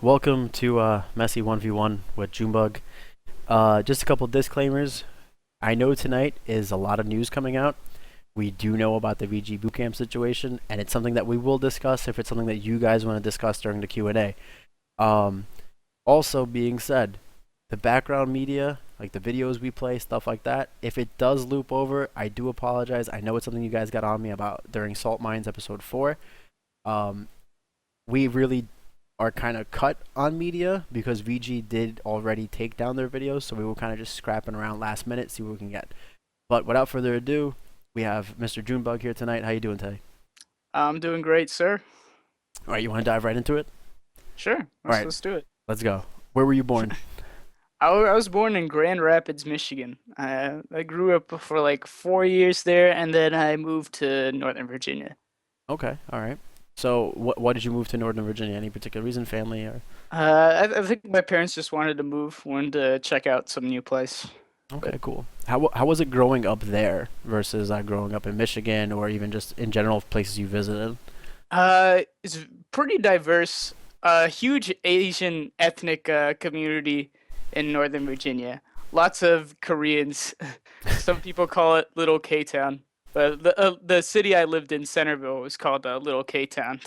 welcome to Messy 1v1 with Junebug. Just a couple disclaimers. I know tonight is a lot of news coming out. We do know about the VG bootcamp situation, and it's something that we will discuss if it's something that you guys want to discuss during the Q&A. Um, Also being said, the background media, like the videos we play, stuff like that, if it does loop over, I do apologize. I know it's something you guys got on me about during Salt Mines episode 4. Um, we really are kind of cut on media because VG did already take down their videos, so we were kind of just scrapping around last minute, see what we can get. But without further ado, we have Mr. Junebug here tonight. How you doing today? I'm doing great, sir. All right, you want to dive right into it? Sure, All let's right, let's do it. let's go. Where were you born? I was born in Grand Rapids, Michigan. I grew up for like 4 years there, and then I moved to Northern Virginia. Okay, all right. So, what did you move to Northern Virginia? Any particular reason, family, or? I think my parents just wanted to move, wanted to check out some new place. Okay, But cool. How was it growing up there versus growing up in Michigan or even just in general places you visited? it's pretty diverse. Huge Asian ethnic community in Northern Virginia. Lots of Koreans. Some people call it Little K Town. But the city I lived in, Centerville, was called Little K Town.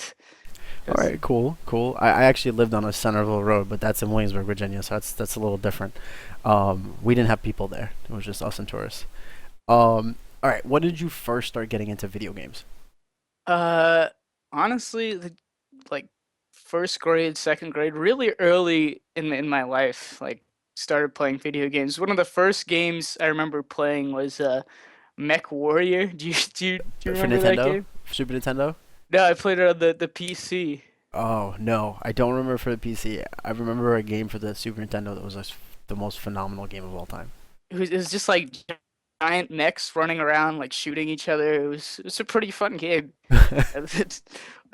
All 'Cause right, cool, cool. I actually lived on a Centerville Road, but that's in Williamsburg, Virginia, so that's a little different. We didn't have people there; it was just us and tourists. All right, when did you first start getting into video games? Uh, honestly, like first grade, second grade, really early in my life, like started playing video games. One of the first games I remember playing was Mech Warrior. Do you For remember that Nintendo, game? Super Nintendo? No, I played it on the PC. Oh no, I don't remember for the PC. I remember a game for the Super Nintendo that was like the most phenomenal game of all time. It was just like giant mechs running around like shooting each other. It was a pretty fun game.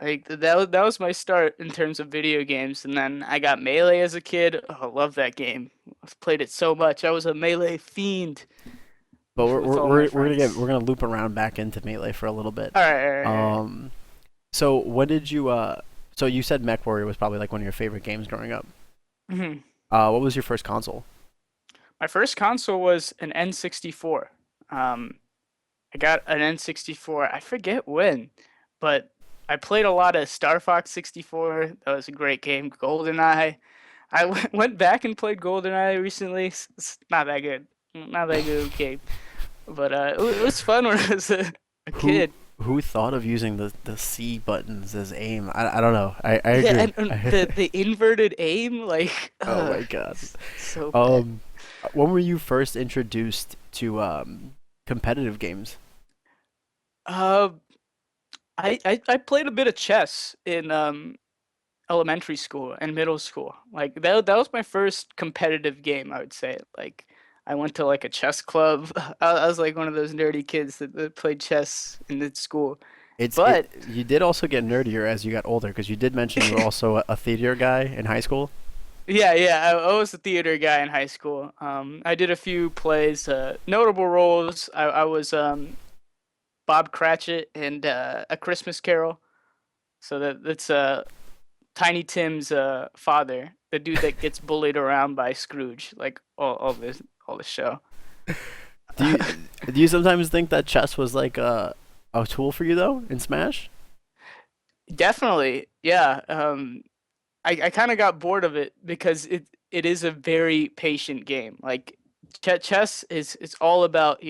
Like that was my start in terms of video games, and then I got Melee as a kid. Oh, I love that game. I've played it so much. I was a Melee fiend But we're, with we're, all my we're, we're gonna get friends. we're gonna loop around back into Melee for a little bit. All right, all right, all right. Um, so when did you So you said Mech Warrior was probably like one of your favorite games growing up. Mhm. What was your first console? My first console was an N64. Um, I got an N64. I forget when, but I played a lot of Star Fox 64. That was a great game. GoldenEye. I went back and played GoldenEye recently. It's not that good. Not that good of a game. But it was fun when I was a Who kid. who thought of using the C buttons as aim? I don't know. I Yeah, agree. and the inverted aim, like, Oh my god. so bad. Um, when were you first introduced to competitive games? Uh, I played a bit of chess in elementary school and middle school. Like that was my first competitive game, I would say. Like I went to like a chess club. I was like one of those nerdy kids that played chess in the school. It But you did also get nerdier as you got older because you did mention you were also a theater guy in high school. yeah, yeah, I was a theater guy in high school. I did a few plays, notable roles. I was Bob Cratchit in A Christmas Carol. So that's Tiny Tim's father, the dude that gets bullied around by Scrooge, like all this show. Do you do you sometimes think that chess was like a tool for you though in Smash? Definitely, yeah. I kind of got bored of it because it is a very patient game. Like chess is it's all about,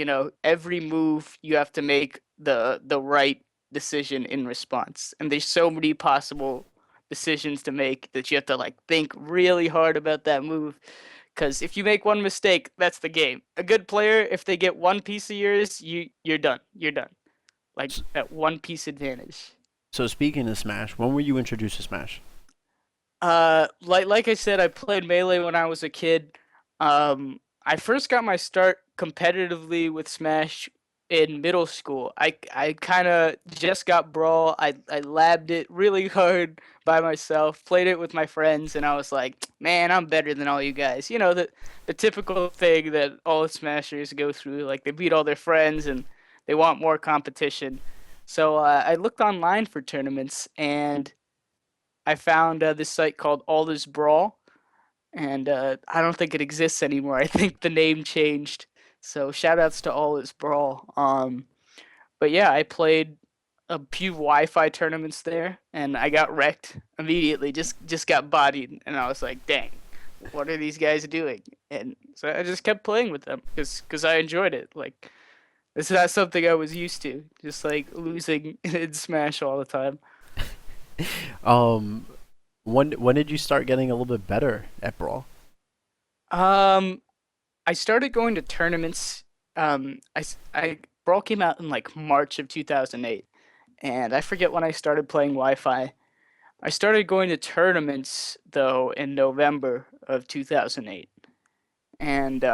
every move you have to make the right decision in response. And there's so many possible decisions to make that you have to like think really hard about that move. Because if you make one mistake, that's the game. A good player, if they get one piece of yours, you're done. You're done. Like at one piece advantage. So speaking of Smash, when were you introduced to Smash? Like I said, I played Melee when I was a kid. I first got my start competitively with Smash in middle school. I kind of just got Brawl. I labbed it really hard by myself, played it with my friends, and I was like, man, I'm better than all you guys. The typical thing that all Smashers go through. Like they beat all their friends and they want more competition. So I looked online for tournaments and I found this site called All Is Brawl, and I don't think it exists anymore. I think the name changed. So shout outs to All Is Brawl. But yeah, I played a few Wi-Fi tournaments there, and I got wrecked immediately. Just got bodied, and I was like, "Dang, what are these guys doing?" And so I just kept playing with them because I enjoyed it. Like it's not something I was used to, just like losing in Smash all the time. Um, when did you start getting a little bit better at Brawl? Um, I started going to tournaments. I Brawl came out in like March of 2008, and I forget when I started playing Wi-Fi. I started going to tournaments though in November of 2008, and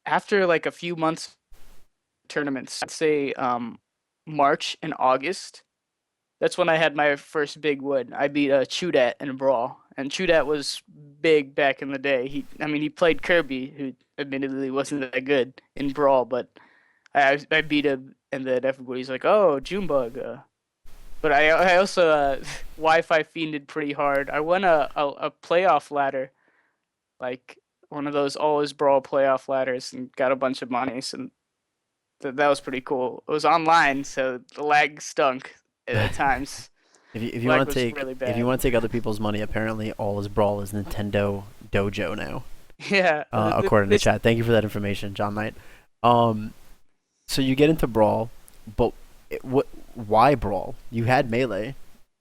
after like a few months tournaments, I'd say March and August. That's when I had my first big win. I beat Chudat in a brawl, and Chudat was big back in the day. I mean, he played Kirby, who admittedly wasn't that good in brawl, but I beat him, and then everybody's like, "Oh, Junebug." But I also Wi-Fi fiended pretty hard. I won a playoff ladder, like one of those always brawl playoff ladders, and got a bunch of monies, and that was pretty cool. It was online, so the lag stunk at times. If you Lag want to was take really if you bad. want to take other people's money, apparently all is Brawl is Nintendo Dojo now. Yeah, According to this chat. Thank you for that information, John Knight. Um, so you get into Brawl, but what? Why Brawl? You had Melee.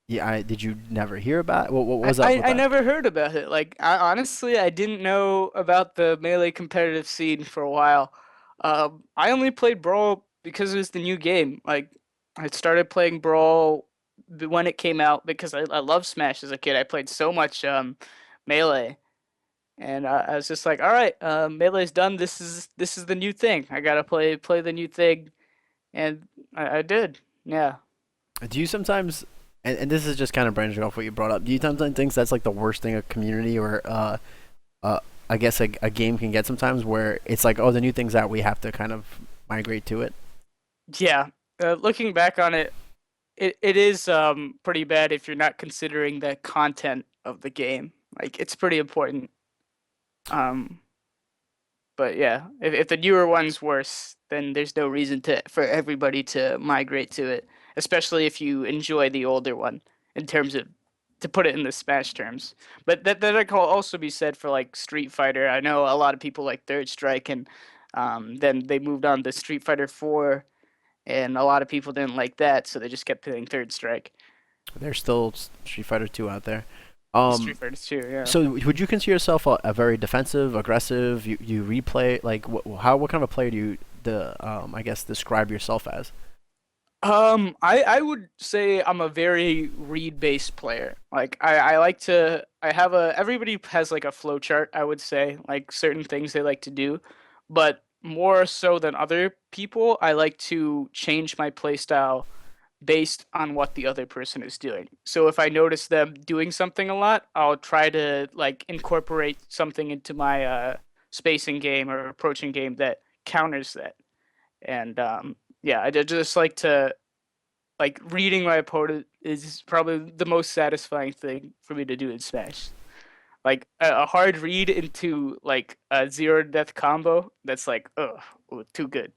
Yeah, did you never hear about? What was up with I that? never heard about it. Like honestly, I didn't know about the melee competitive scene for a while. I only played Brawl because it was the new game. Like I started playing Brawl when it came out because I loved Smash as a kid. I played so much melee, and I was just like, all right, melee's done. This is the new thing. I gotta play the new thing, and I did. Yeah. Do you sometimes? And this is just kind of branching off what you brought up. Do you sometimes think that's like the worst thing a community or uh, I guess a game can get sometimes where it's like, oh, the new thing's out, we have to kind of migrate to it. Yeah. Looking back on it, it is pretty bad if you're not considering the content of the game. Like it's pretty important. Um, but yeah, if the newer one's worse, then there's no reason to for everybody to migrate to it, especially if you enjoy the older one in terms of to put it in the Smash terms. But that can also be said for like Street Fighter. I know a lot of people like Third Strike, and then they moved on to Street Fighter 4, and a lot of people didn't like that, so they just kept playing Third Strike. There's still Street Fighter 2 out there. Street Fighter 2, yeah. So would you consider yourself a very defensive, aggressive? You replay like what kind of a player do you I guess describe yourself as? I would say I'm a very read-based player. Like I like to I have a everybody has like a flow chart, I would say, like certain things they like to do, but more so than other people, I like to change my play style based on what the other person is doing. So if I notice them doing something a lot, I'll try to like incorporate something into my spacing game or approaching game that counters that. And yeah, just like to like reading my opponent is probably the most satisfying thing for me to do in Smash. Like a hard read into like a zero death combo that's like, ugh, too good.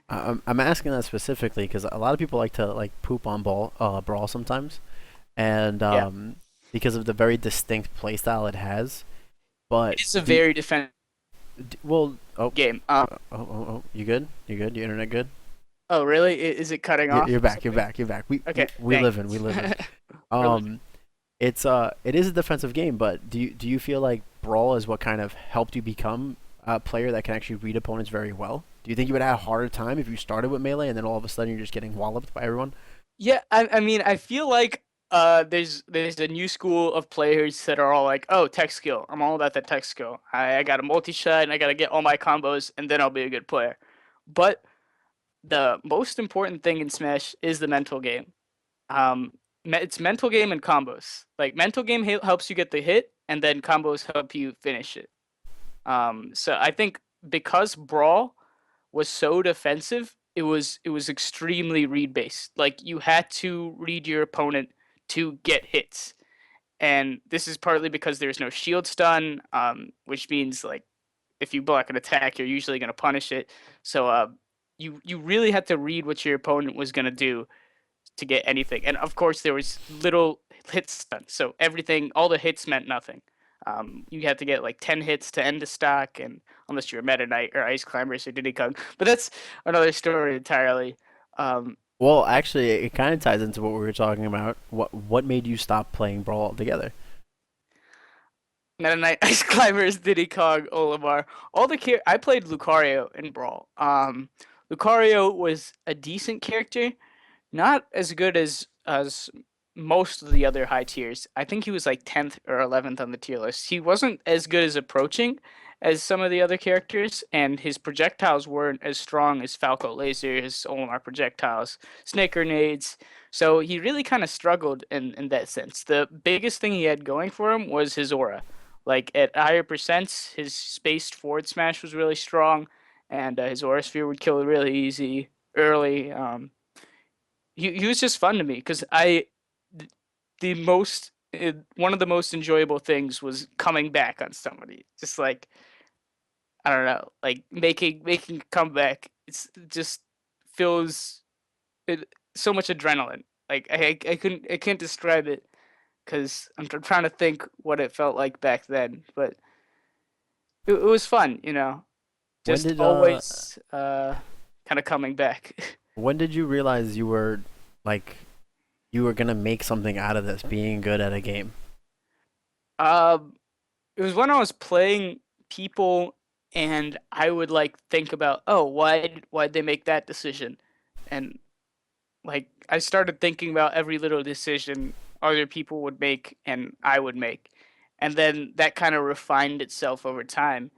I'm asking that specifically because a lot of people like to like poop on Brawl sometimes, and Yeah, because of the very distinct playstyle it has. But it's a very defensive well, game. you good? You good? Your internet good? Oh really? Is it cutting off You're or back. You're something? back. You're back. We Okay, we dang. live in. We live in. We're living. Um, it is a defensive game, but do you feel like Brawl is what kind of helped you become a player that can actually read opponents very well? Do you think you would have a harder time if you started with melee and then all of a sudden you're just getting walloped by everyone? Yeah, I mean, I feel like there's a new school of players that are all like, oh, tech skill. I'm all about that tech skill. I got a multi shot and I gotta get all my combos and then I'll be a good player. But the most important thing in Smash is the mental game. It's mental game and combos. Like mental game helps you get the hit, and then combos help you finish it. So I think because Brawl was so defensive, it was extremely read based. Like you had to read your opponent to get hits. And this is partly because there's no shield stun, which means like if you block an attack, you're usually going to punish it. So you really had to read what your opponent was going to do to get anything. And of course, there was little hit stun, so everything, all the hits meant nothing. You had to get like 10 hits to end the stock, and unless you're a Meta Knight or Ice Climbers or Diddy Kong, but that's another story entirely. Um, Well, actually, it kind of ties into what we were talking about. What made you stop playing Brawl altogether? Meta Knight, Ice Climbers, Diddy Kong, Olimar, all the I played Lucario in Brawl. Lucario was a decent character, not as good as most of the other high tiers. I think he was like 10th or 11th on the tier list. He wasn't as good as approaching as some of the other characters, and his projectiles weren't as strong as Falco Laser, his Olimar projectiles, Snake Grenades. So he really kind of struggled in that sense. The biggest thing he had going for him was his aura. Like at higher percents, his spaced forward smash was really strong, and his aura sphere would kill really easy early. He was just fun to me because the most one of the most enjoyable things was coming back on somebody. Just like I don't know, like making a comeback. It just feels it so much adrenaline. Like I can't describe it because I'm trying to think what it felt like back then, but it was fun, you know. When Just did always kind of coming back. when did you realize you were like you were gonna make something out of this, being good at a game? Um, it was when I was playing people and I would like think about, oh, why'd they make that decision? And like I started thinking about every little decision other people would make and I would make. And then that kind of refined itself over time.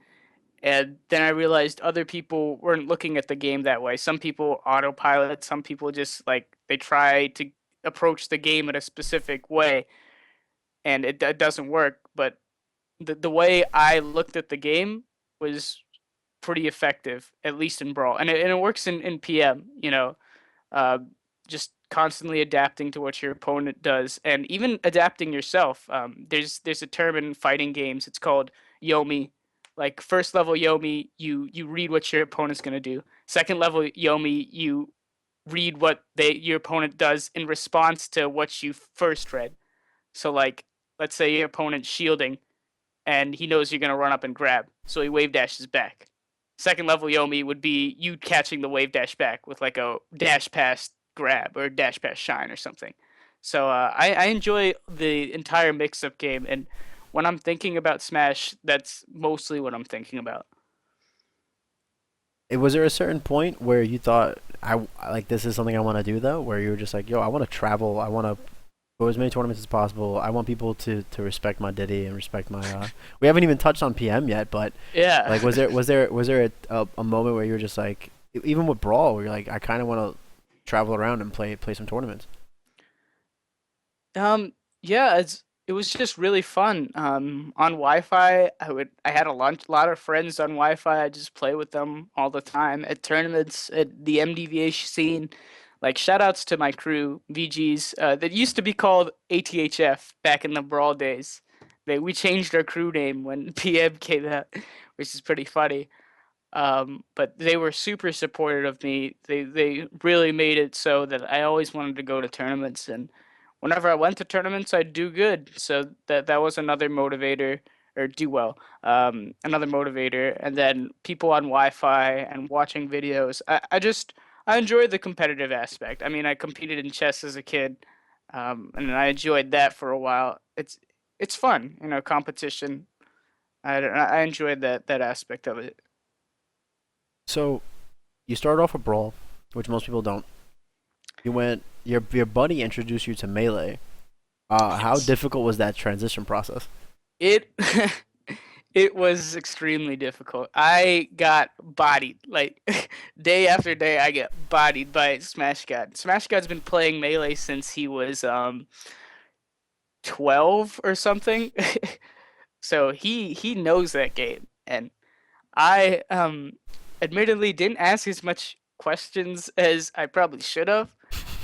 And then I realized other people weren't looking at the game that way. Some people autopilot, some people just like they try to approach the game in a specific way and it doesn't work, but the way I looked at the game was pretty effective, at least in Brawl, and it works in PM. You know, uh, just constantly adapting to what your opponent does, and even adapting yourself. There's a term in fighting games. It's called Yomi. Like first level Yomi, you read what your opponent's gonna do. Second level Yomi, you read what your opponent does in response to what you first read. So like, let's say your opponent's shielding and he knows you're going to run up and grab, so he wave dashes back. Second level Yomi would be you catching the wave dash back with like a dash pass grab or dash pass shine or something. So I enjoy the entire mix up game, and when I'm thinking about Smash, that's mostly what I'm thinking about. Was there a certain point where you thought like this is something I want to do though, where you were just like, yo, I want to travel, I want to go as many tournaments as possible. I want people to respect my Diddy and respect my. We haven't even touched on PM yet, but Yeah. like, was there a moment where you were just like, even with Brawl, where you're like, I kind of want to travel around and play some tournaments. Yeah, it was just really fun. On Wi-Fi, I had a lot of friends on Wi-Fi. I just play with them all the time at tournaments at the MDVH scene. Like shout outs to my crew, VGs, that used to be called ATHF back in the Brawl days. We changed our crew name when PM came out, which is pretty funny. But they were super supportive of me. They really made it so that I always wanted to go to tournaments, and whenever I went to tournaments, I'd do good. So that was another motivator, or do well. Another motivator, and then people on Wi-Fi and watching videos. I enjoyed the competitive aspect. I mean, I competed in chess as a kid, and I enjoyed that for a while. It's fun, you know, competition. I enjoyed that aspect of it. So you started off with Brawl, which most people don't. You went. Your buddy introduced you to Melee. How Yes. difficult was that transition process? It it was extremely difficult. I got bodied like day after day. I get bodied by Smash God. Smash God's been playing Melee since he was 12 or something. So he knows that game, and I admittedly didn't ask as much questions as I probably should have.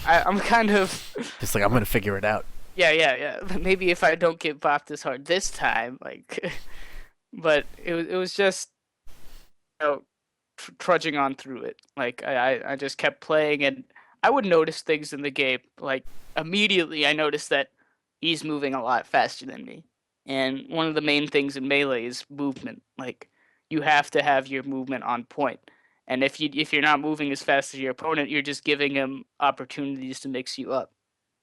I'm kind of Just like I'm gonna figure it out. yeah. Maybe if I don't get bopped this hard this time, like, but it was just know, trudging on through it. Like I just kept playing, and I would notice things in the game. Like immediately, I noticed that he's moving a lot faster than me. And one of the main things in melee is movement. Like you have to have your movement on point. And if you're not moving as fast as your opponent, you're just giving him opportunities to mix you up.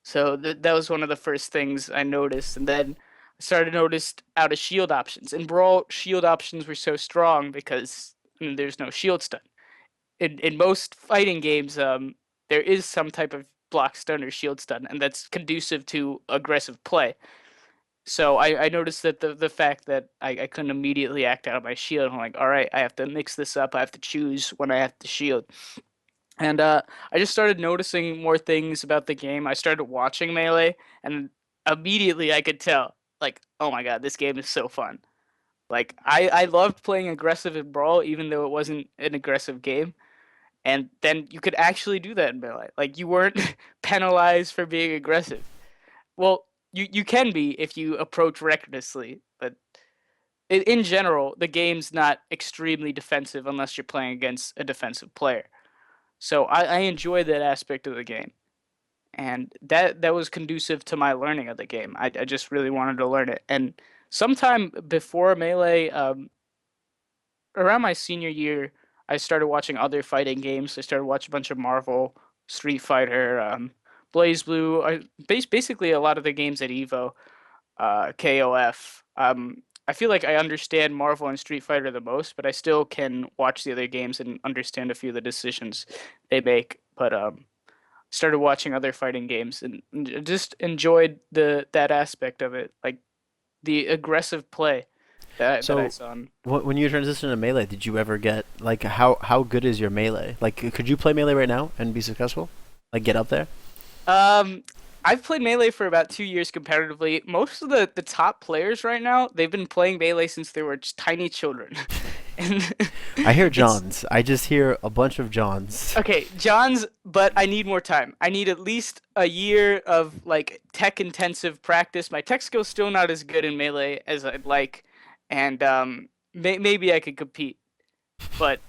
So that was one of the first things I noticed, and then I started to notice out of shield options. In Brawl, shield options were so strong because there's no shield stun. In most fighting games, there is some type of block stun or shield stun, and that's conducive to aggressive play. So I noticed that the fact that I couldn't immediately act out of my shield, I'm like, all right, I have to mix this up. I have to choose when I have to shield. And I just started noticing more things about the game. I started watching Melee, and immediately I could tell, like, oh my god, this game is so fun. Like, I loved playing aggressive in Brawl, even though it wasn't an aggressive game. And then you could actually do that in Melee. Like, you weren't penalized for being aggressive. Well, you can be if you approach recklessly, but in general, the game's not extremely defensive unless you're playing against a defensive player. So I enjoy that aspect of the game, and that was conducive to my learning of the game. I just really wanted to learn it, and sometime before Melee, around my senior year, I started watching other fighting games. I started watching a bunch of Marvel, Street Fighter, Blaze Blue, basically a lot of the games at Evo, KOF. I feel like I understand Marvel and Street Fighter the most, but I still can watch the other games and understand a few of the decisions they make. But started watching other fighting games and just enjoyed that aspect of it, like the aggressive play that I So, saw. when you transitioned to melee, did you ever get like how good is your melee? Like, could you play melee right now and be successful? Like, get up there? Um, I've played Melee for about 2 years competitively. Most of the top players right now, they've been playing Melee since they were just tiny children. And I hear it's Johns. I just hear a bunch of Johns. okay, John's, but I need more time. I need at least a year of like tech intensive practice. My tech skill's still not as good in Melee as I'd like, and maybe I could compete, but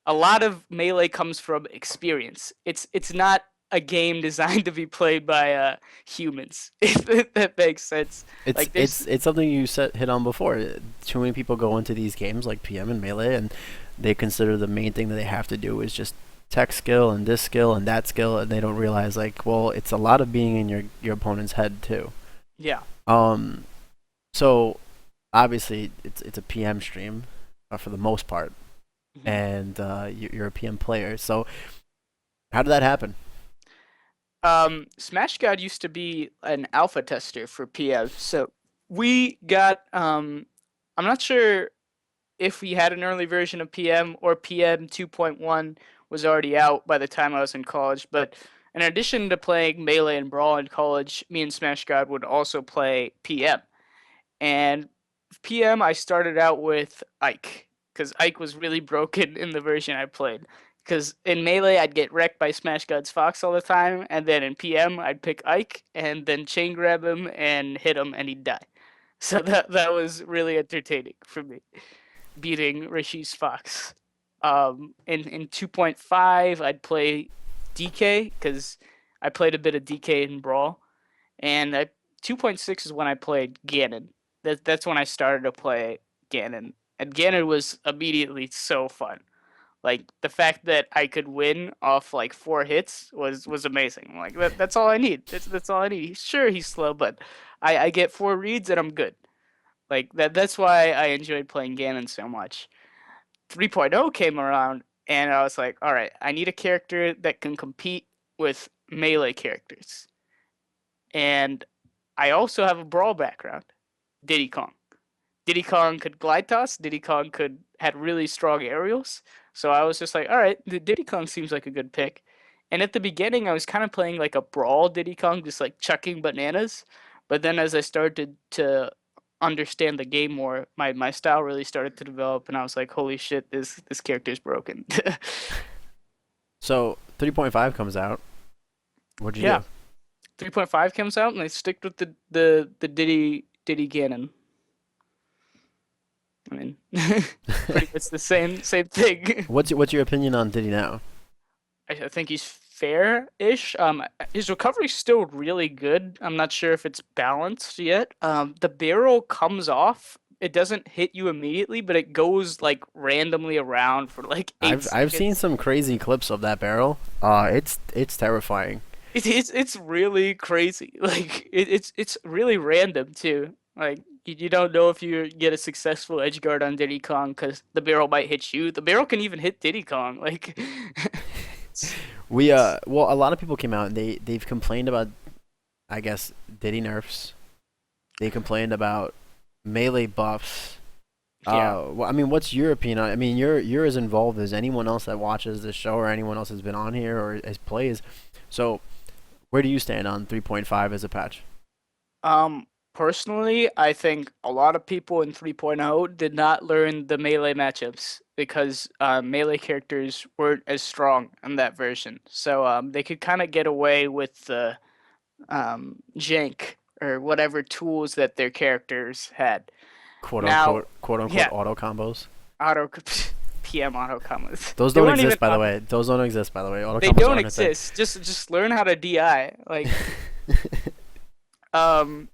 a lot of Melee comes from experience. It's not a game designed to be played by humans, if that makes sense. It's Like it's there's it's something you hit on before. Too many people go into these games like PM and melee, and they consider the main thing that they have to do is just tech skill and this skill and that skill, and they don't realize like, well, it's a lot of being in your opponent's head too. yeah. Um, so obviously it's a PM stream for the most part, Mhm. and you're a PM player. So how did that happen? Smash God used to be an alpha tester for PM, so we got I'm not sure if we had an early version of PM or PM 2.1 was already out by the time I was in college, but in addition to playing Melee and Brawl in college, me and Smash God would also play PM. And PM, I started out with Ike because Ike was really broken in the version I played. Because in Melee, I'd get wrecked by Smash God's Fox all the time, and then in PM, I'd pick Ike and then chain grab him and hit him, and he'd die. So that was really entertaining for me, beating Rashi's Fox. In 2.5, I'd play DK because I played a bit of DK in Brawl, and 2.6 is when I played Ganon. That's when I started to play Ganon, and Ganon was immediately so fun. Like the fact that I could win off like 4 hits was amazing. Like that's all I need. That's all I need. Sure, he's slow, but I get 4 reads and I'm good. Like that's why I enjoyed playing Ganon so much. 3.0 came around and I was like, all right, I need a character that can compete with melee characters. And I also have a brawl background, Diddy Kong. Diddy Kong could glide toss. Diddy Kong could had really strong aerials. So I was just like, all right, the Diddy Kong seems like a good pick. And at the beginning, I was kind of playing like a brawl Diddy Kong, just like chucking bananas. But then as I started to understand the game more, my style really started to develop, and I was like, holy shit, this character is broken. So 3.5 comes out. What'd you Yeah. do? 3.5 comes out and they stick with the Diddy Ganon. I mean, pretty much the same thing. What's your opinion on Diddy now? I think he's fair-ish. His recovery's still really good. I'm not sure if it's balanced yet. The barrel comes off. It doesn't hit you immediately, but it goes like randomly around for like eight I've seen seconds. some crazy clips of that barrel. It's terrifying. It's really crazy. Like it's really random too. Like you don't know if you get a successful edge guard on Diddy Kong because the barrel might hit you. The barrel can even hit Diddy Kong. Like it's, We it's well, a lot of people came out and they've complained about, I guess, Diddy nerfs. They complained about melee buffs. yeah. Well, I mean, what's your opinion on? I mean, you're as involved as anyone else that watches this show or anyone else has been on here or has plays. So, where do you stand on 3.5 as a patch? Um, Personally, I think a lot of people in 3.0 did not learn the melee matchups because melee characters weren't as strong in that version. So they could kind of get away with the jank or whatever tools that their characters had. Now, Quote unquote yeah, auto combos. auto PM auto combos. Those They don't weren't even exist, by the auto. way. Those don't exist, by the way. Auto They combos don't aren't a thing. exist. Just learn how to DI. Like um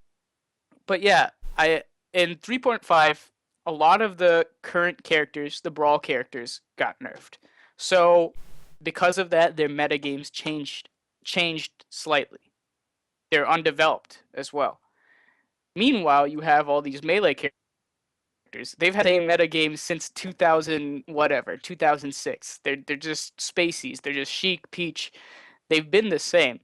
but yeah, I in 3.5, a lot of the current characters, the brawl characters, got nerfed. So because of that, their metagames changed slightly. They're undeveloped as well. Meanwhile, you have all these melee characters. They've had the same metagames since 2000 whatever, 2006. They're just spacies. They're just Sheik, Peach. They've been the same.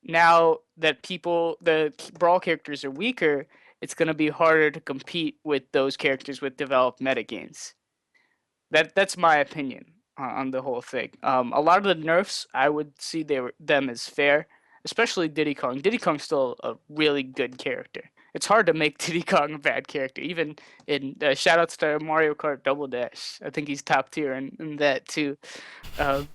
Now that the brawl characters are weaker, it's going to be harder to compete with those characters with developed metagames. That's my opinion on the whole thing. A lot of the nerfs I would see them as fair, especially Diddy Kong. Diddy Kong's still a really good character. It's hard to make Diddy Kong a bad character. Even in shoutouts to Mario Kart Double Dash, I think he's top tier in that too. Um,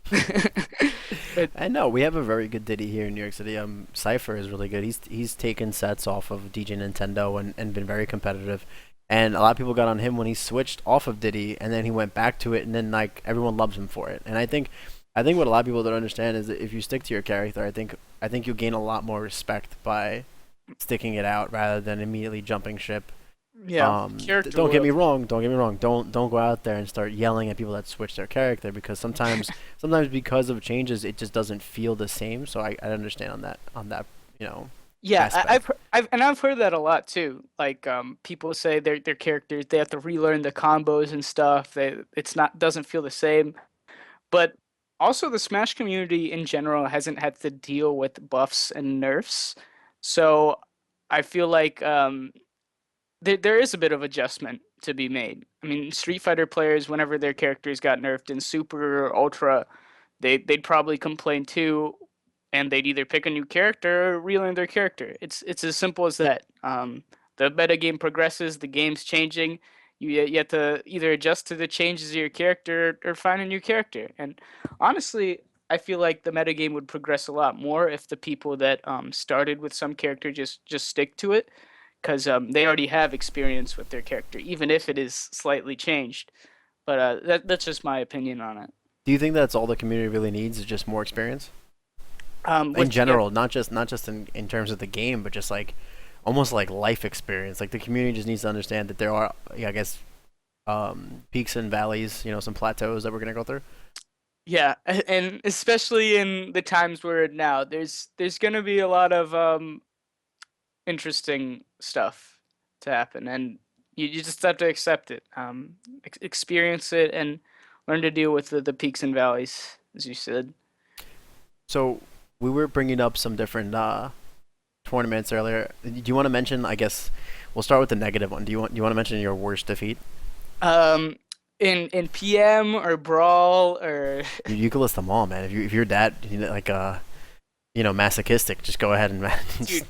but I know we have a very good Diddy here in New York City. Cypher is really good. He's taken sets off of DJ Nintendo and been very competitive. And a lot of people got on him when he switched off of Diddy, and then he went back to it, and then like everyone loves him for it. And I think what a lot of people don't understand is that if you stick to your character, I think you gain a lot more respect by sticking it out rather than immediately jumping ship. yeah, character Don't get me loyalty. wrong. Don't get me wrong. Don't go out there and start yelling at people that switch their character because sometimes because of changes, it just doesn't feel the same. So I understand on that you know Yeah, aspect. I've heard that a lot too. Like people say their characters they have to relearn the combos and stuff. It's not doesn't feel the same. But also the Smash community in general hasn't had to deal with buffs and nerfs. So I feel like there is a bit of adjustment to be made. I mean, Street Fighter players, whenever their characters got nerfed in Super or Ultra, they'd probably complain too, and they'd either pick a new character or relearn their character. It's as simple as that. The meta game progresses, the game's changing. You have to either adjust to the changes of your character or find a new character. And honestly, I feel like the meta game would progress a lot more if the people that started with some character just stick to it because they already have experience with their character, even if it is slightly changed. But that's just my opinion on it. Do you think that's all the community really needs is just more experience in With yeah, general, not just in terms of the game, but just like almost like life experience. Like the community just needs to understand that there are, yeah, I guess, peaks and valleys. Some plateaus that we're gonna go through. yeah, and especially in the times we're in now, there's gonna be a lot of interesting stuff to happen, and you just have to accept it, experience it, and learn to deal with the peaks and valleys, as you said. So we were bringing up some different tournaments earlier. Do you want to mention? I guess we'll start with the negative one. Do you want to mention your worst defeat? Um, in PM or Brawl or You can list them all, man. If you're that like masochistic, just go ahead and dude,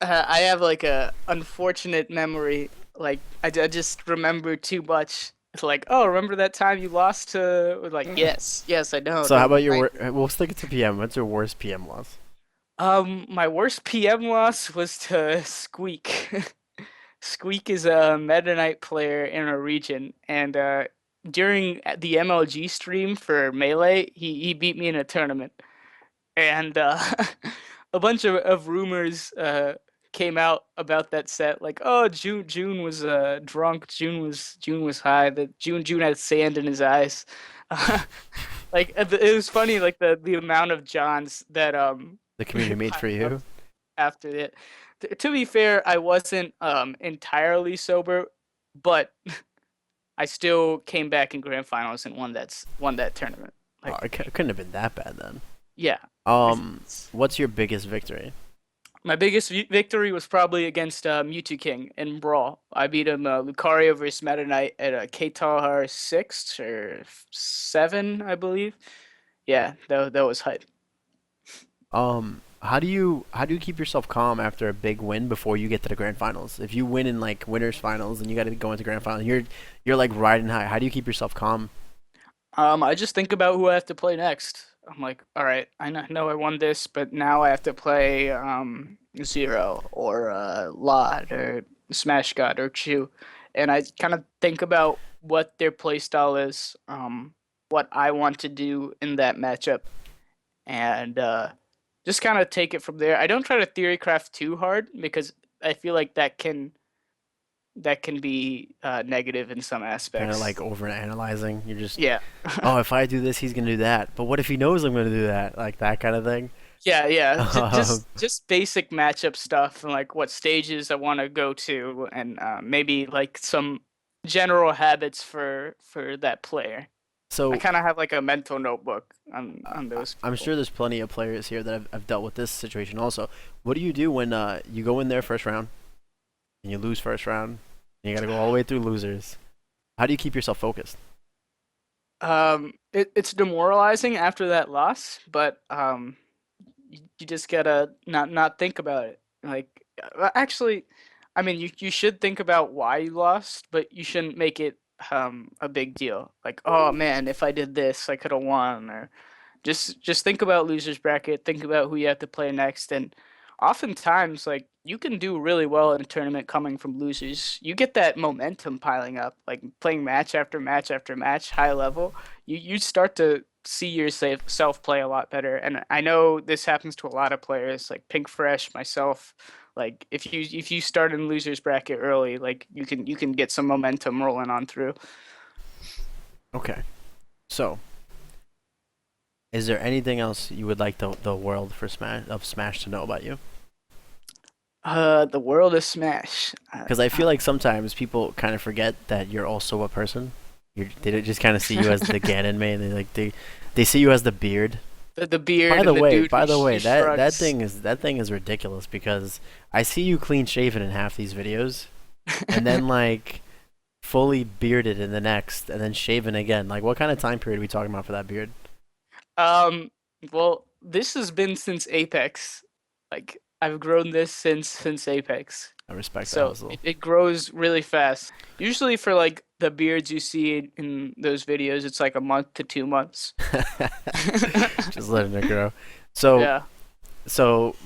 I have like a unfortunate memory. Like I just remember too much. It's like, oh, remember that time you lost to? Like, yes, yes, I know. So how about I we'll stick it to PM. What's your worst PM loss? My worst PM loss was to Squeak. Squeak is a Meta Knight player in our region, and during the MLG stream for Melee, he beat me in a tournament, and a bunch of rumors came out about that set, like, oh, June was drunk, June was high, that June had sand in his eyes. Like it was funny, like the amount of Johns that The community made for piled up you. after it. To be fair, I wasn't entirely sober, but I still came back in grand finals and won that tournament. Oh, Like, it couldn't have been that bad then. yeah. What's your biggest victory? My biggest victory was probably against Mewtwo King in Brawl. I beat him Lucario versus Meta Knight at a Katar 6 or 7, I believe. Yeah, that was hype. How do you keep yourself calm after a big win before you get to the grand finals? If you win in like winners finals and you got to go into grand finals, you're like riding high. How do you keep yourself calm? I just think about who I have to play next. I'm like, all right, know I won this, but now I have to play Zero or Lot or Smash God or Chew, and I kind of think about what their play style is, what I want to do in that matchup, and just kind of take it from there. I don't try to theory craft too hard because I feel like that can be negative in some Kind of like aspects. over analyzing. You're just, Yeah. oh, if I do this, he's gonna do that. But what if he knows I'm gonna do that? Like that kind of thing. Yeah, yeah. Um, Just basic matchup stuff and like what stages I want to go to, and maybe like some general habits for that player. I so kind of have like a mental notebook on those I'm people. sure there's plenty of players here that have dealt with this situation also. What do you do when you go in there first round and you lose first round and you got to go all the way through losers? How do you keep yourself focused? It's demoralizing after that loss, but you just gotta not think about it. Like, actually, I mean, you should think about why you lost, but you shouldn't make it a big deal. Like, oh man, if I did this, I could have won. Or just think about losers bracket. Think about who you have to play next, and oftentimes, like, you can do really well in a tournament coming from losers. You get that momentum piling up, like playing match after match after match, high level. You start to see yourself play a lot better. And I know this happens to a lot of players, like Pink Fresh, myself. Like, if you start in losers bracket early, like you can get some momentum rolling on through. Okay. So, is there anything else you would like the world for Smash to know about you? The world of Smash. Because I feel like sometimes people kind of forget that you're also a person. They don't just kind of see you as the Ganon man. They see you as the beard. The beard and the dude By the way, who that shrugs. thing is ridiculous because I see you clean shaven in half these videos, and then like fully bearded in the next, and then shaven again. Like, what kind of time period are we talking about for that beard? Um, well, this has been since Apex. Like, I've grown this since Apex. I respect the So hustle. it grows really fast. Usually for like the beards you see in those videos, it's like a month to 2 months. Just letting it grow. So Yeah.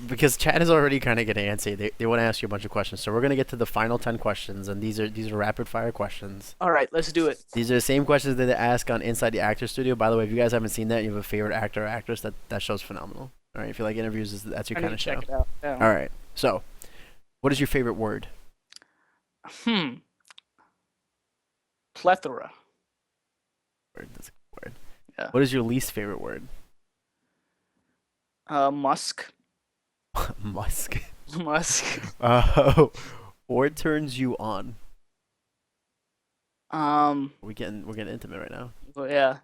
because chat is already kind of getting antsy, they want to ask you a bunch of questions. So we're gonna get to the final 10 questions, and these are rapid fire questions. All right, let's do it. These are the same questions that they ask on Inside the Actor Studio. By the way, if you guys haven't seen that, you have a favorite actor or actress, that show's phenomenal. All right, if you like interviews, that's your I need kind to of show. check it out. Yeah. All right. So, what is your favorite word? Hmm. Plethora. Word. That's a good word. Yeah. What is your least favorite word? Musk. Musk. Musk. What turns you on? Um. We're getting intimate right now. Well, yeah.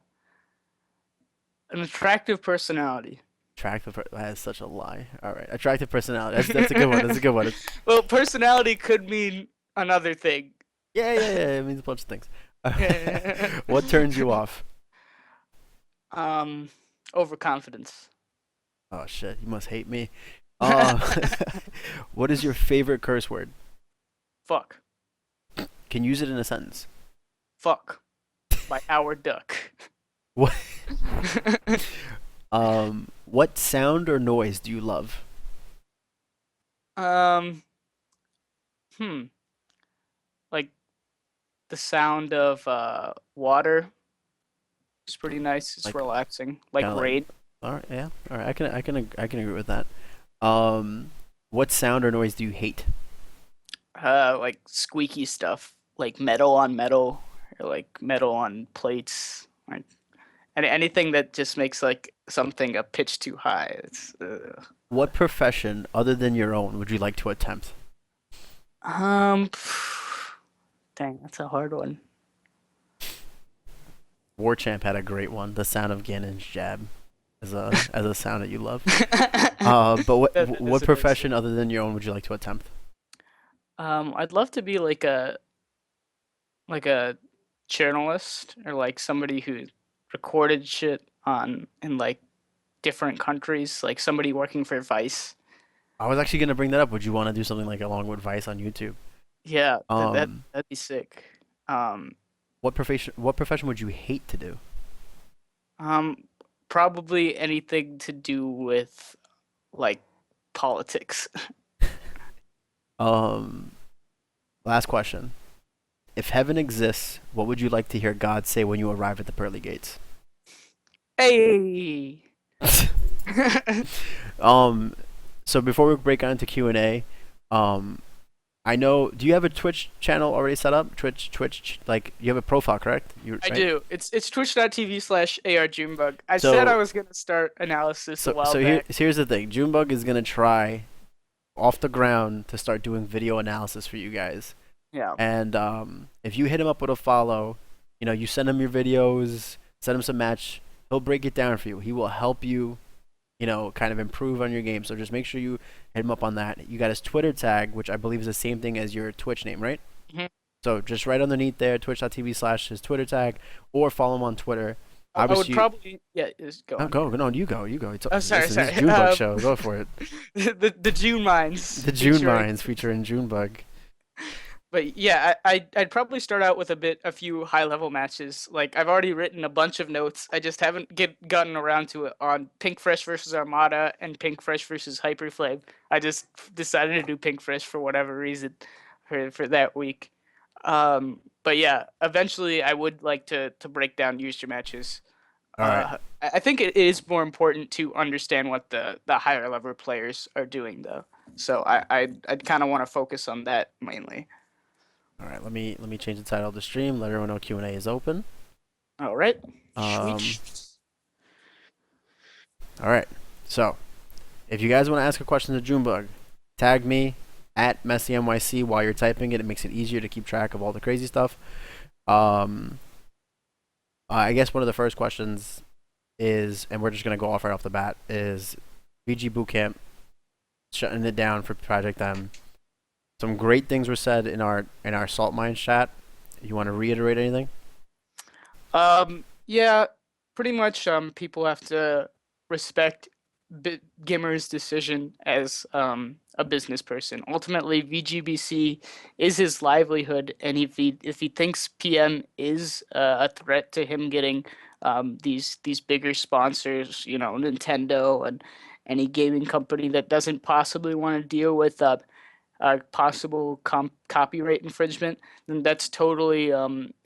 An attractive personality. That is such a lie. All right, attractive personality. That's a good one. That's a good one. Well, personality could mean another thing. Yeah. It means a bunch of things. What turns you off? um, Overconfidence. Oh shit, you must hate me. Uh, what is your favorite curse word? Fuck. Can you use it in a sentence. Fuck. By Howard Duck. What? What sound or noise do you love? Um, hmm, like the sound of water is pretty nice. It's Like relaxing, kind like of like, rain. all right, yeah, all right. I can agree with that. Um, what sound or noise do you hate? Like squeaky stuff, like metal on metal, or like metal on plates, like anything that just makes like something a pitch too high. It's What profession other than your own would you like to attempt? um, dang, that's a hard one. Warchamp had a great one. The sound of Ganon's jab as a sound that you love. But That what is a nice one. profession other than your own would you like to attempt? I'd love to be like a journalist or like somebody who recorded shit on in like different countries, like somebody working for Vice. I was actually gonna bring that up. Would you want to do something like along with Vice on YouTube? Yeah, Um, that'd be sick. Um, what profession would you hate to do? um, Probably anything to do with like politics. Um, last question. If heaven exists, what would you like to hear God say when you arrive at the pearly gates? Hey. um, so before we break on into Q&A, um, I know. Do you have a Twitch channel already set up? Twitch, like you have a profile, correct? You I right? do. It's twitch.tv/AR Junebug. I said I So was gonna start analysis a so while so back. here's the thing. Junebug is gonna try off the ground to start doing video analysis for you guys. Yeah. And if you hit him up with a follow, you send him your videos, send him some match. He'll break it down for you. He will help you, kind of improve on your game. So just make sure you hit him up on that. You got his Twitter tag, which I believe is the same thing as your Twitch name, right? Mhm. So just right underneath there, twitch.tv/ his Twitter tag, or follow him on Twitter. I would Obviously, probably yeah. Just go oh, on. go, no, you go, you go. Oh, sorry, Listen, this is sorry. Junebug show. Go for it. The June Mines The June featuring. Mines featuring Junebug. But yeah, I'd probably start out with a few high level matches. Like I've already written a bunch of notes. I just haven't gotten around to it on Pink Fresh versus Armada and Pink Fresh versus Hyperflame. I just decided to do Pink Fresh for whatever reason for that week. But yeah, eventually I would like to break down user matches. All right. I think it is more important to understand what the higher level players are doing though. So I'd kind of want to focus on that mainly. All right, let me change the title of the stream. Let everyone know Q&A is open. All right. Um, Sweet. all right. So, if you guys want to ask a question to Junebug, tag me at MessyNYC while you're typing it. It makes it easier to keep track of all the crazy stuff. Um, I guess one of the first questions is, and we're just gonna go off right off the bat, is VG Bootcamp shutting it down for Project M. Some great things were said in our Salt Mines chat. You want to reiterate anything? Yeah, pretty much people have to respect Gimmer's decision as a business person. Ultimately, VGBC is his livelihood, and if he thinks PM is a threat to him getting these bigger sponsors, Nintendo and any gaming company that doesn't possibly want to deal with possible copyright infringement, then that's totally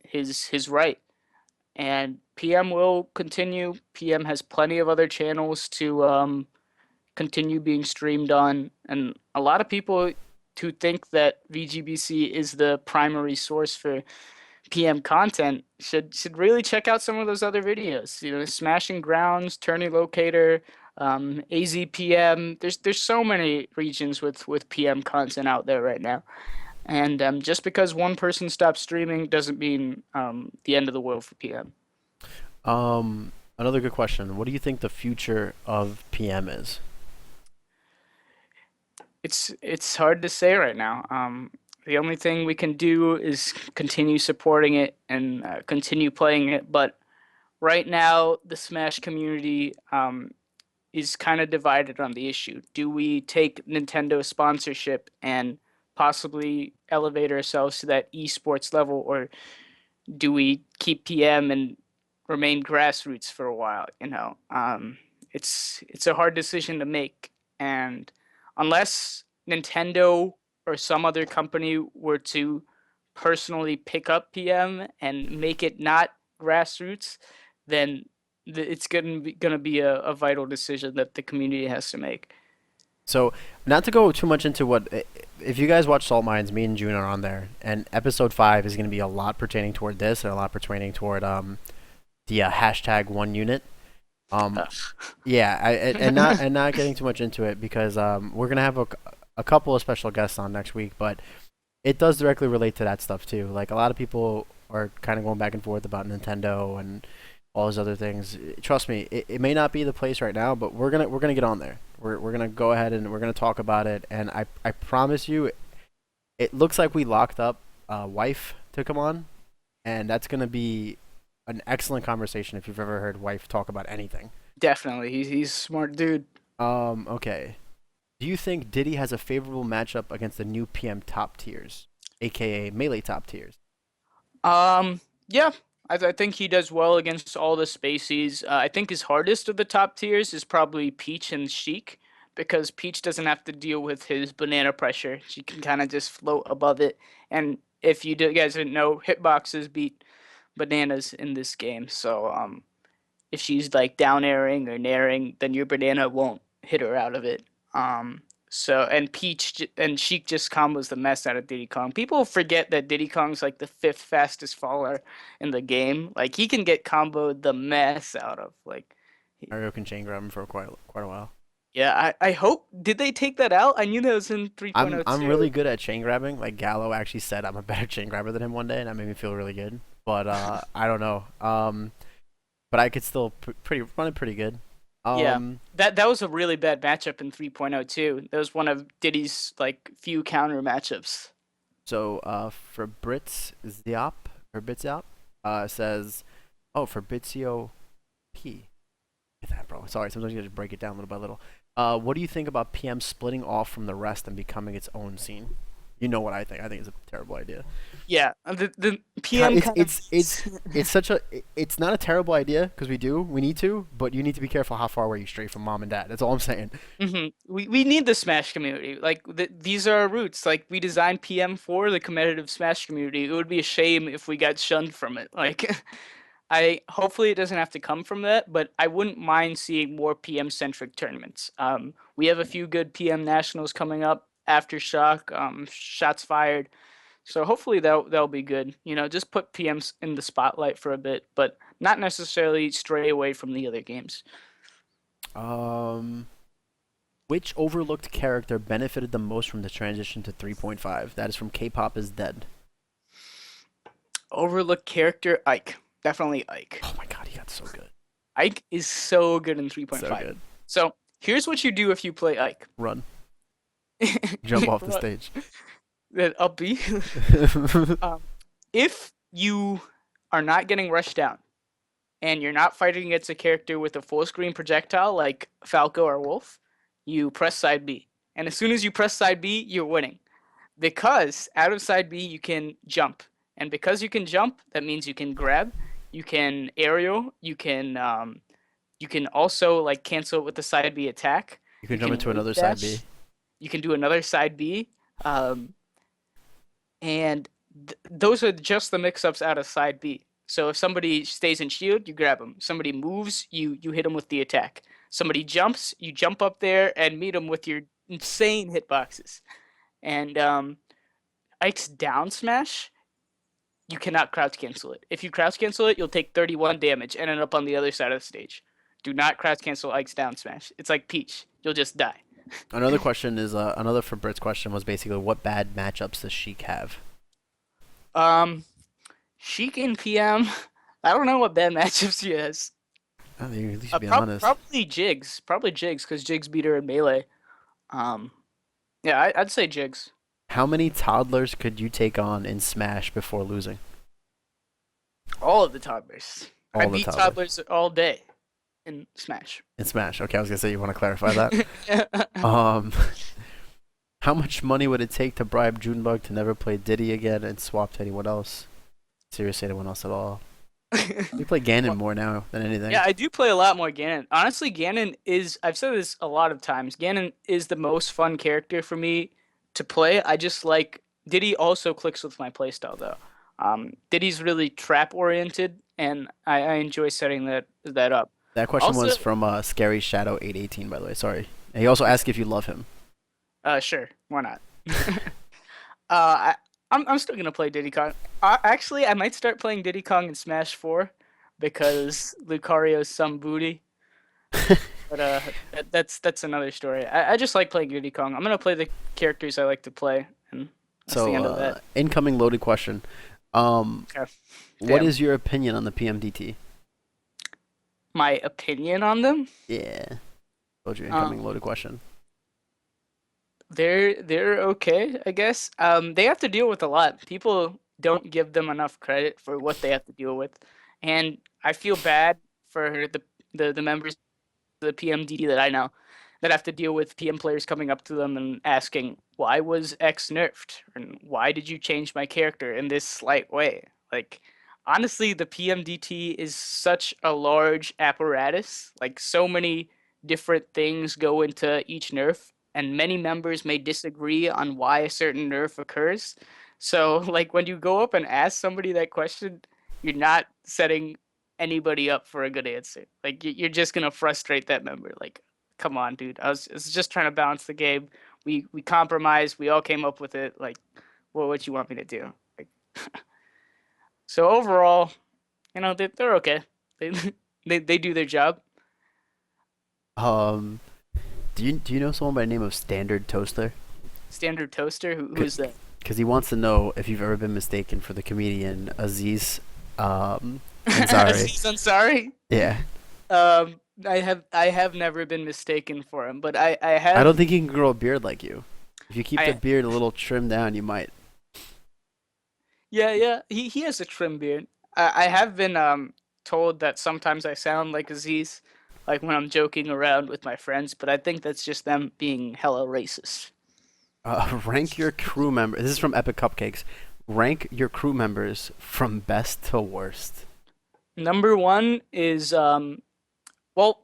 his right. And PM will continue. PM has plenty of other channels to continue being streamed on, and a lot of people who think that VGBC is the primary source for PM content should really check out some of those other videos. Smashing Grounds, Tourney Locator, AZPM. There's so many regions with PM content out there right now. And just because one person stops streaming doesn't mean the end of the world for PM. Another good question. What do you think the future of PM is? It's hard to say right now. The only thing we can do is continue supporting it and continue playing it. But right now, the Smash community is kind of divided on the issue. Do we take Nintendo sponsorship and possibly elevate ourselves to that esports level, or do we keep PM and remain grassroots for a while? It's a hard decision to make, and unless Nintendo or some other company were to personally pick up PM and make it not grassroots, then it's gonna be a vital decision that the community has to make. So, not to go too much into if you guys watch Salt Mines, me and June are on there, and episode 5 is going to be a lot pertaining toward this and a lot pertaining toward the hashtag 1 unit. Um, Ugh. yeah, and not getting too much into it because we're gonna have a couple of special guests on next week, but it does directly relate to that stuff too. Like a lot of people are kind of going back and forth about Nintendo and all those other things. Trust me, it may not be the place right now, but we're gonna get on there. We're gonna go ahead and we're gonna talk about it. And I promise you, it looks like we locked up wife to come on, and that's gonna be an excellent conversation if you've ever heard wife talk about anything. Definitely, he's a smart dude. Okay. Do you think Diddy has a favorable matchup against the new PM top tiers, aka melee top tiers? Yeah, I think he does well against all the species. I think his hardest of the top tiers is probably Peach and Sheik, because Peach doesn't have to deal with his banana pressure. She can kind of just float above it. And if guys didn't know, hitboxes beat bananas in this game. So if she's like down airing or naring, then your banana won't hit her out of it. Um, and and Sheik just combos the mess out of Diddy Kong. People forget that Diddy Kong's like the fifth fastest faller in the game. Like he can get comboed the mess out of. Like, Mario can chain grab him for quite a while. yeah, I hope did they take that out? I knew that was in I'm 3.02. really good at chain grabbing. Like Gallo actually said I'm a better chain grabber than him one day, and that made me feel really good. But I don't know. But I could still run it pretty good. Yeah, Um, that was a really bad matchup in 3.02. That was one of Diddy's like few counter matchups. so for Brits Ziop or Bitsiop, says, oh for Bitsio P. Get that, bro. Sorry, sometimes you gotta break it down little by little. What do you think about PM splitting off from the rest and becoming its own scene? You know what I think. I think it's a terrible idea. Yeah, the PM kind of It's such a it's not a terrible idea because we need to, but you need to be careful how far away you stray from mom and dad. That's all I'm saying. we need the Smash community. Like these are our roots. Like we designed PM for the competitive Smash community. It would be a shame if we got shunned from it. Like I hopefully it doesn't have to come from that, but I wouldn't mind seeing more PM centric tournaments. We have a few good PM nationals coming up after Shock, shots fired. So hopefully that'll be good. You know, just put PMs in the spotlight for a bit, but not necessarily stray away from the other games. Um, which overlooked character benefited the most from the transition to 3.5? That is from K-pop is dead. Overlooked character Ike. Definitely Ike. Oh my god, he got so good. Ike is so good in So 3.5. good. So here's what you do if you play Ike. Run. Jump off the stage. That up B. If you are not getting rushed down and you're not fighting against a character with a full screen projectile like Falco or Wolf, you press side B. And as soon as you press side B, you're winning. Because out of side B, you can jump. And because you can jump, that means you can grab, you can aerial, you can also like cancel it with the side B attack. You can You jump can into another wave side dash. B. You can do another side B. And those are just the mix-ups out of side B. So if somebody stays in shield, you grab them. Somebody moves, you hit them with the attack. Somebody jumps, you jump up there and meet them with your insane hitboxes. And Ike's down smash, you cannot crouch cancel it. If you crouch cancel it, you'll take 31 damage and end up on the other side of the stage. Do not crouch cancel Ike's down smash. It's like Peach. You'll just die. Another question is another for Brit's question was basically what bad matchups does Sheik have? Um, Sheik and PM, I don't know what bad matchups she has. I mean, you should be honest. Probably Jigs. Probably Jigs, because Jigs beat her in Melee. Um, yeah, I'd say Jigs. How many toddlers could you take on in Smash before losing? All of the toddlers. All I the beat toddlers. toddlers all day in Smash. In Smash. Okay, I was gonna say you want to clarify that. Um, how much money would it take to bribe Junebug to never play Diddy again and swap to anyone else? Seriously, anyone else at all? You play Ganon Well, more now than anything. yeah, I do play a lot more Ganon. Honestly, Ganon is, I've said this a lot of times, Ganon is the most fun character for me to play. I just like, Diddy also clicks with my playstyle though. Diddy's really trap oriented, and I enjoy setting that up. That question Also, was from Scary Shadow 818, by the way. Sorry. And he also asked if you love him. sure, why not? I, I'm still gonna play Diddy Kong. Actually, I might start playing Diddy Kong in Smash 4 because Lucario's some booty. But that's another story. I just like playing Diddy Kong. I'm gonna play the characters I like to play, and that's the So, end of that. incoming loaded question. Um, Okay. what Damn. is your opinion on the PMDT? My opinion on them? Yeah. Told you, incoming Um, loaded question. they're okay, I guess. They have to deal with a lot. People don't give them enough credit for what they have to deal with, and I feel bad for the members the PMDD that I know that have to deal with PM players coming up to them and asking, why was X nerfed? And why did you change my character in this slight way? Like, honestly, the PMDT is such a large apparatus. Like, so many different things go into each nerf, and many members may disagree on why a certain nerf occurs. So, like, when you go up and ask somebody that question, you're not setting anybody up for a good answer. Like you're just gonna frustrate that member. Like, come on, dude. I was just trying to balance the game. We compromised. We all came up with it. Like, what you want me to do? Like, so overall, they're okay. They they do their job. Um, do you know someone by the name of Standard Toaster? Standard toaster. Who's that? Because he wants to know if you've ever been mistaken for the comedian Aziz Ansari. Aziz Ansari. Yeah. I have never been mistaken for him, but I I don't have think he can grow a beard like you. If you keep the I beard a little trimmed down, you might. yeah. He has a trim beard. I have been told that sometimes I sound like Aziz, like when I'm joking around with my friends, but I think that's just them being hella racist. Rank your crew members. This is from Epic Cupcakes. Rank your crew members from best to worst. Number one is well,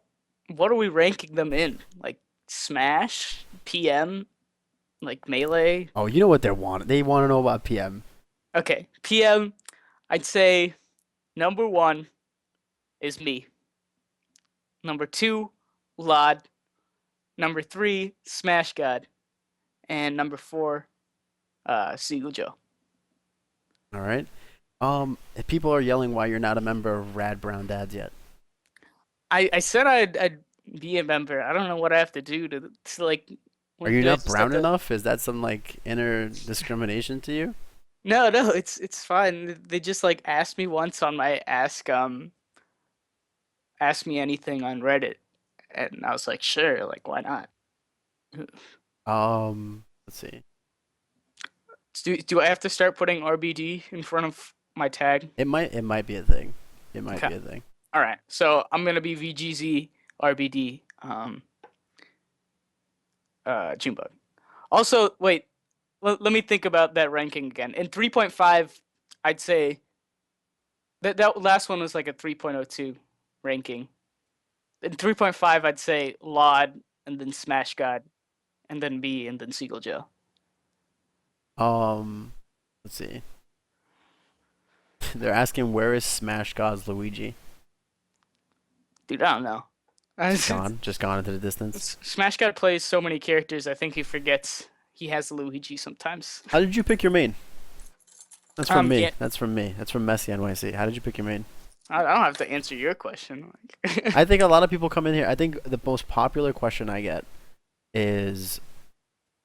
what are we ranking them in? Like Smash, PM, like Melee? Oh, you know what they want. They want to know about PM. Okay, PM, I'd say number one is me. Number two, Lod. Number three, Smash God. And number four, Seagull Joe. All right. If people are yelling why you're not a member of Rad Brown Dads yet. I said I'd be a member. I don't know what I have to do to like. Are you Do I not just have brown to? enough? Is that some like inner discrimination to you? No, no, it's fine. They just like asked me once on my ask me anything on Reddit, and I was like, sure, like why not? Let's see. Do I have to start putting RBD in front of my tag? It might be a thing. It might Okay, be a thing. all right. So I'm gonna be VGZ RBD Junebug. Also, wait, let me think about that ranking again. In 3.5, I'd say that last one was like a 3.02 ranking. In 3.5, I'd say Laud and then Smash God and then B and then Seagull Joe. Um, let's see. They're asking where is Smash God's Luigi? Dude, I don't know. Just gone into the distance. Smash God plays so many characters, I think he forgets he has Luigi sometimes. How did you pick your main? That's from me. Yeah, That's from me. That's from Messi NYC. How did you pick your main? I don't have to answer your question. I think a lot of people come in here. I think the most popular question I get is,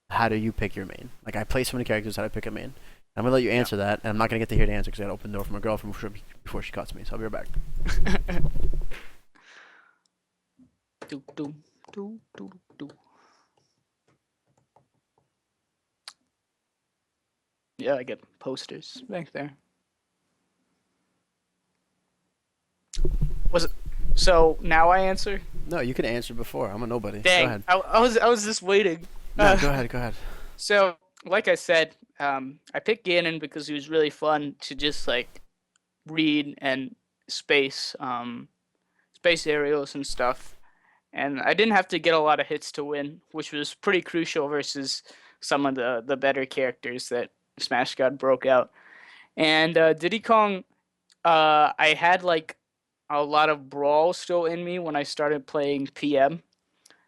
how do you pick your main? Like, I play so many characters, how do I pick a main? I'm gonna let you Yeah. answer that, and I'm not gonna get to hear the answer because I gotta open the door for my girlfriend before she cuts me. So I'll be right back. do, do, do. Yeah, I get posters back there. Was it, so now I answer? No, you could answer before. I'm a nobody. Go Dang, ahead. I was just waiting. No, Uh, go ahead. Go ahead. so like I said, I picked Ganon because he was really fun to just like read and space, space aerials and stuff. And I didn't have to get a lot of hits to win, which was pretty crucial versus some of the better characters that Smash God broke out. And Diddy Kong, I had like a lot of brawl still in me when I started playing PM.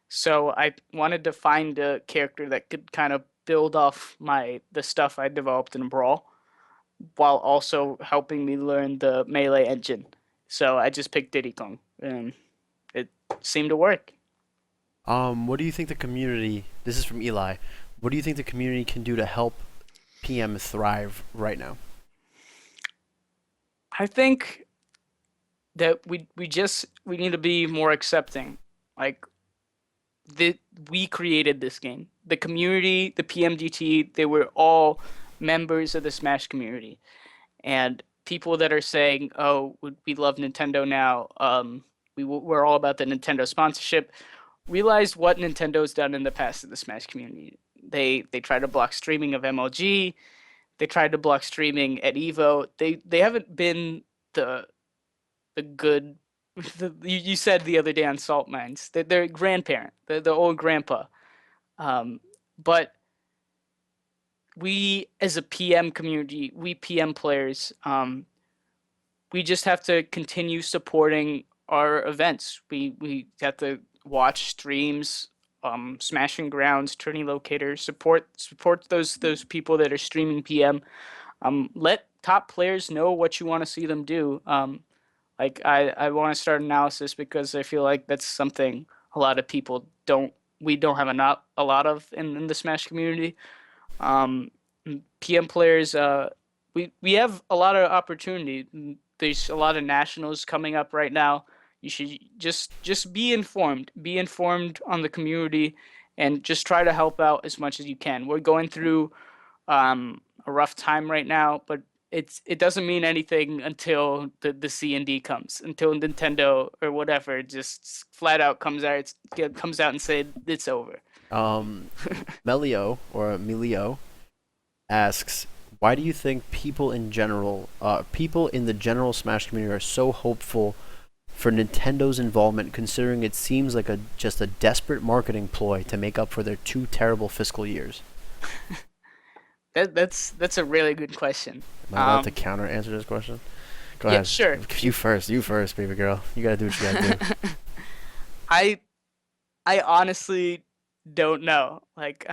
So I wanted to find a character that could kind of build off the stuff I developed in brawl while also helping me learn the melee engine. So I just picked Diddy Kong, and it seemed to work. What do you think the community? This is from Eli. What do you think the community can do to help PM thrive right now? I think that we need to be more accepting. Like the we created this game. The community, the PMGT, they were all members of the Smash community. And people that are saying, "Oh, we love Nintendo now. We're all about the Nintendo sponsorship." Realized what Nintendo's done in the past in the Smash community. They tried to block streaming of MLG. They tried to block streaming at Evo. They haven't been the good. You said the other day on Salt Mines. They're grandparent. They're the old grandpa. Um, but we as a PM community, we PM players, we just have to continue supporting our events. We have to watch streams, Smashing Grounds, Tourney Locator, support those people that are streaming PM. Let top players know what you want to see them do. Like I want to start analysis because I feel like that's something a lot of people don't we don't have a lot of in the Smash community. Um, PM players, we have a lot of opportunity. There's a lot of nationals coming up right now. You should just be informed. Be informed on the community, and just try to help out as much as you can. We're going through a rough time right now, but it doesn't mean anything until the C&D comes, until Nintendo or whatever just flat out comes out and say it's over. Um, Melio or Emilio asks, why do you think people in the general Smash community are so hopeful for Nintendo's involvement, considering it seems like just a desperate marketing ploy to make up for their two terrible fiscal years? That's a really good question. Am I allowed to counter answer this question? Go Yeah, ahead. sure. You first, baby girl. You gotta do what you gotta do. I I honestly don't know. Like,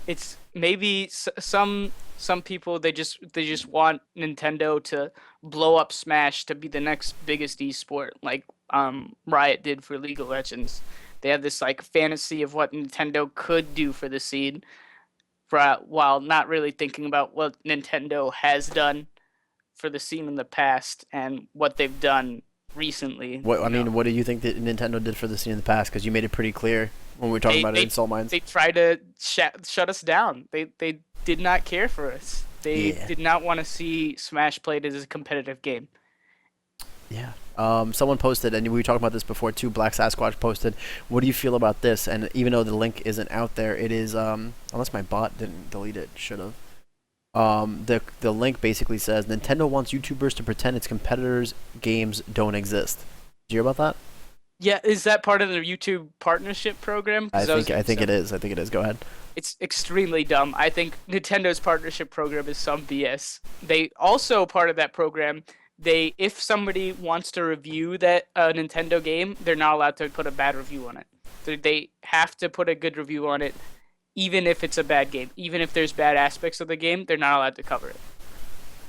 it's maybe some people they just want Nintendo to blow up Smash to be the next biggest esport, like Riot did for League of Legends. They have this like fantasy of what Nintendo could do for the scene, while not really thinking about what Nintendo has done for the scene in the past and what they've done recently. What I mean, what do you think that Nintendo did for the scene in the past? Because you made it pretty clear when we were talking about it in Salt Mines. They tried to shut us down. They did not care for us. They Yeah. did not want to see Smash played as a competitive game. Yeah. Someone posted, and we were talking about this before too. Black Sasquatch posted, "What do you feel about this?" And even though the link isn't out there, it is. Unless my bot didn't delete it, should have. The link basically says Nintendo wants YouTubers to pretend its competitors' games don't exist. Did you hear about that? Yeah, is that part of the YouTube partnership program? I think it is. I think it is. Go ahead. It's extremely dumb. I think Nintendo's partnership program is some BS. They also part of that program. If somebody wants to review that Nintendo game, they're not allowed to put a bad review on it. They have to put a good review on it, even if it's a bad game. Even if there's bad aspects of the game, they're not allowed to cover it.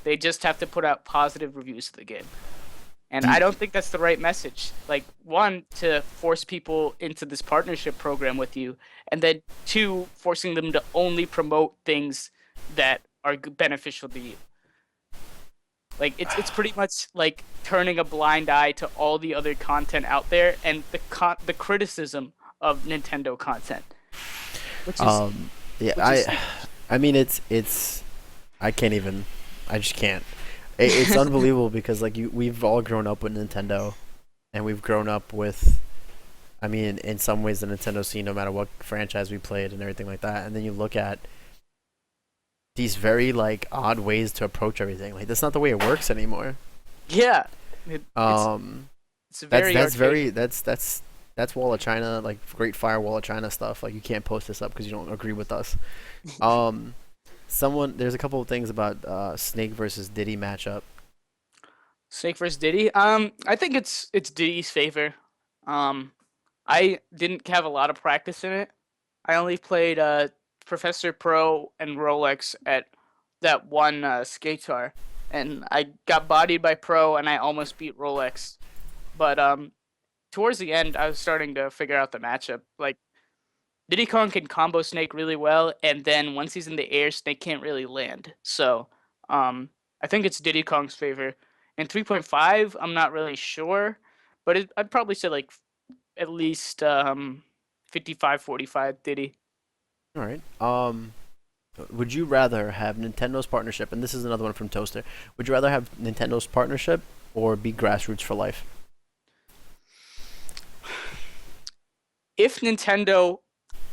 They just have to put out positive reviews of the game. And I don't think that's the right message. Like, one, to force people into this partnership program with you, and then two, forcing them to only promote things that are beneficial to you. Like, it's pretty much like turning a blind eye to all the other content out there and the criticism of Nintendo content. Which is, Yeah, which is I mean, it's, I can't even, I just can't. It's unbelievable because like we've all grown up with Nintendo, and we've grown up with, I mean, in some ways the Nintendo scene, no matter what franchise we played and everything like that. And then you look at these very like odd ways to approach everything. Like that's not the way it works anymore. Yeah, Um, it's a that's very that's arcade. very that's Wall of China, like Great Fire Wall of China stuff. Like you can't post this up because you don't agree with us. Um, there's a couple of things about Snake versus Diddy matchup. Snake versus Diddy. I think it's Diddy's favor. Um, I didn't have a lot of practice in it. I only played Professor Pro and Rolex at that one Skatar, and I got bodied by Pro, and I almost beat Rolex. But towards the end, I was starting to figure out the matchup. Like Diddy Kong can combo Snake really well, and then once he's in the air, Snake can't really land. So I think it's Diddy Kong's favor. In 3.5, I'm not really sure, but I'd probably say like at least 55-45 Diddy. All right. Would you rather have Nintendo's partnership, and this is another one from Toaster? Would you rather have Nintendo's partnership or be grassroots for life? If Nintendo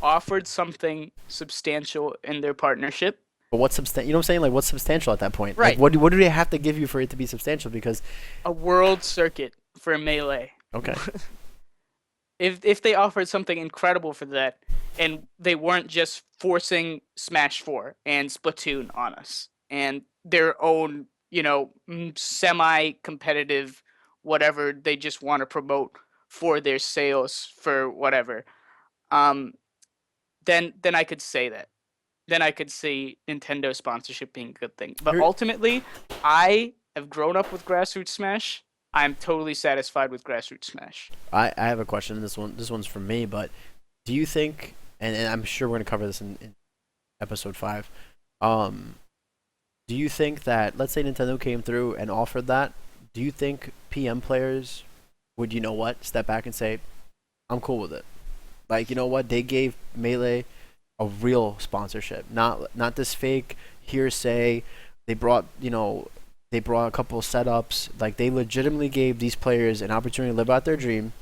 offered something substantial in their partnership, But what's You know what I'm saying? Like, what's substantial at that point? Like, right, what do they have to give you for it to be substantial? Because a world circuit for Melee. okay, If they offered something incredible for that, and they weren't just forcing Smash 4 and Splatoon on us, and their own, semi-competitive whatever they just want to promote for their sales for whatever, um, then I could say that. Then I could see Nintendo sponsorship being a good thing. But here ultimately, I have grown up with Grassroots Smash. I'm totally satisfied with Grassroots Smash. I have a question. This one's for me, but do you think? And I'm sure we're gonna cover this in episode 5. Um, do you think that, let's say Nintendo came through and offered that? Do you think PM players would, you know what, step back and say, I'm cool with it? Like, you know what, they gave Melee a real sponsorship, not this fake hearsay. They brought, they brought a couple of setups. Like, they legitimately gave these players an opportunity to live out their dream.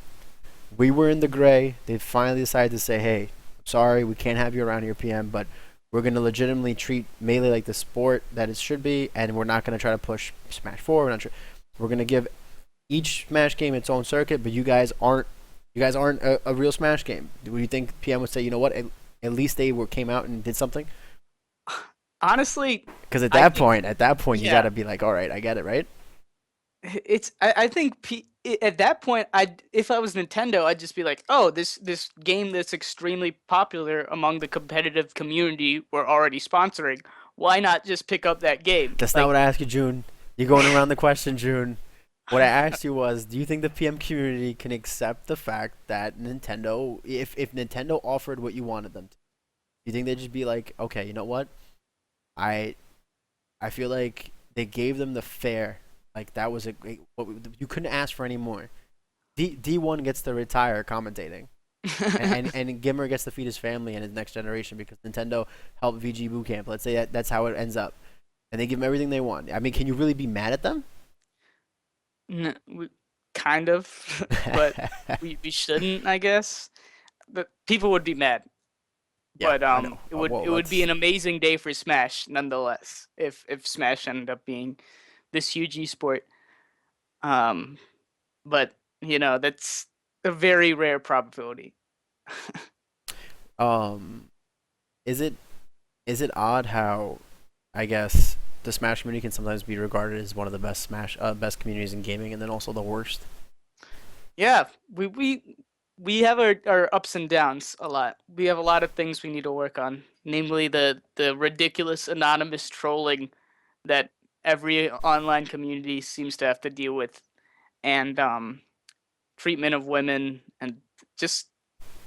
We were in the gray. They finally decided to say, hey, sorry, we can't have you around here, PM, but we're going to legitimately treat Melee like the sport that it should be, and we're not going to try to push Smash 4. We're going to give each Smash game its own circuit, but you guys aren't a real Smash game. Do you think PM would say, you know what, at least they came out and did something? Honestly, Because I think at that point, you got yeah, to be like, all right, I get it, right? I think at that point, if I was Nintendo, I'd just be like, oh, this game that's extremely popular among the competitive community we're already sponsoring. Why not just pick up that game? That's not Like, what I asked you, June. You're going around the question, June. What I asked you was, do you think the PM community can accept the fact that Nintendo, if Nintendo offered what you wanted them to, do you think they'd just be like, okay, you know what? I I feel like they gave them the fair. Like that was you couldn't ask for any more. D1 gets to retire commentating, and Gimmer gets to feed his family and his next generation because Nintendo helped VG Bootcamp. Let's say that's how it ends up, and they give them everything they want. I mean, can you really be mad at them? kind of, but we shouldn't, I guess. But people would be mad. Yeah, But I know. it Well, would be let's. an amazing day for Smash, nonetheless. If Smash ended up being this huge esport, um, but that's a very rare probability. Um, is it is it odd how, I guess, the Smash community can sometimes be regarded as one of the best communities in gaming, and then also the worst? Yeah, we have our ups and downs a lot. We have a lot of things we need to work on, namely the ridiculous anonymous trolling that every online community seems to have to deal with, and treatment of women, and just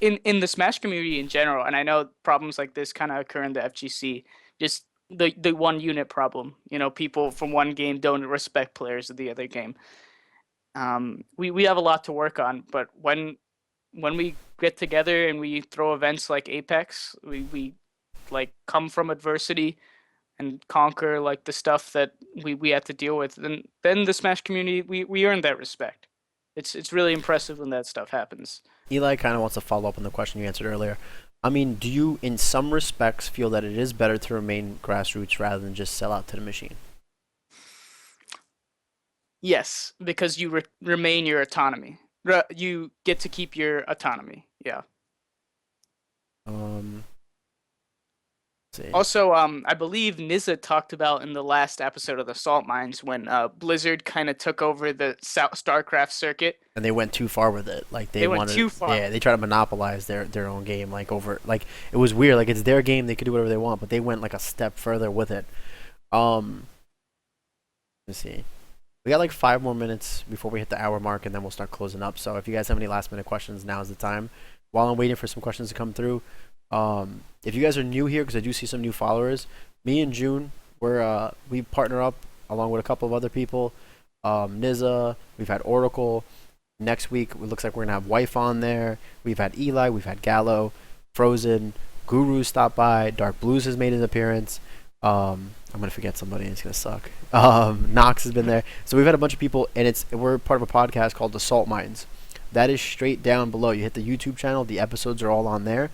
in the Smash community in general. And I know problems like this kind of occur in the FGC. Just the one unit problem. People from one game don't respect players of the other game. We have a lot to work on, but when we get together and we throw events like Apex, we like come from adversity and conquer like the stuff that we have to deal with. Then the Smash community, we earn that respect. It's really impressive when that stuff happens. Eli kind of wants to follow up on the question you answered earlier. I mean, do you, in some respects, feel that it is better to remain grassroots rather than just sell out to the machine? Yes, because you remain your autonomy. You get to keep your autonomy. Yeah. Um, let's see. Also, I believe Nizza talked about in the last episode of the Salt Mines when Blizzard kind of took over the StarCraft circuit. And they went too far with it. Like they They went wanted, too far. yeah, they tried to monopolize their own game. Like over, like it was weird. Like it's their game, they could do whatever they want, but they went like a step further with it. Um, let's see. We got like 5 more minutes before we hit the hour mark, and then we'll start closing up. So if you guys have any last minute questions, now's the time. While I'm waiting for some questions to come through, if you guys are new here, because I do see some new followers, me and June, we partner up along with a couple of other people. Nizza, we've had Oracle. Next week, it looks like we're gonna have Wife on there. We've had Eli, we've had Gallo, Frozen, Guru stopped by. Dark Blues has made his appearance. I'm gonna forget somebody. It's gonna suck. Knox has been there. So we've had a bunch of people, and we're part of a podcast called The Salt Mines. That is straight down below. You hit the YouTube channel. The episodes are all on there.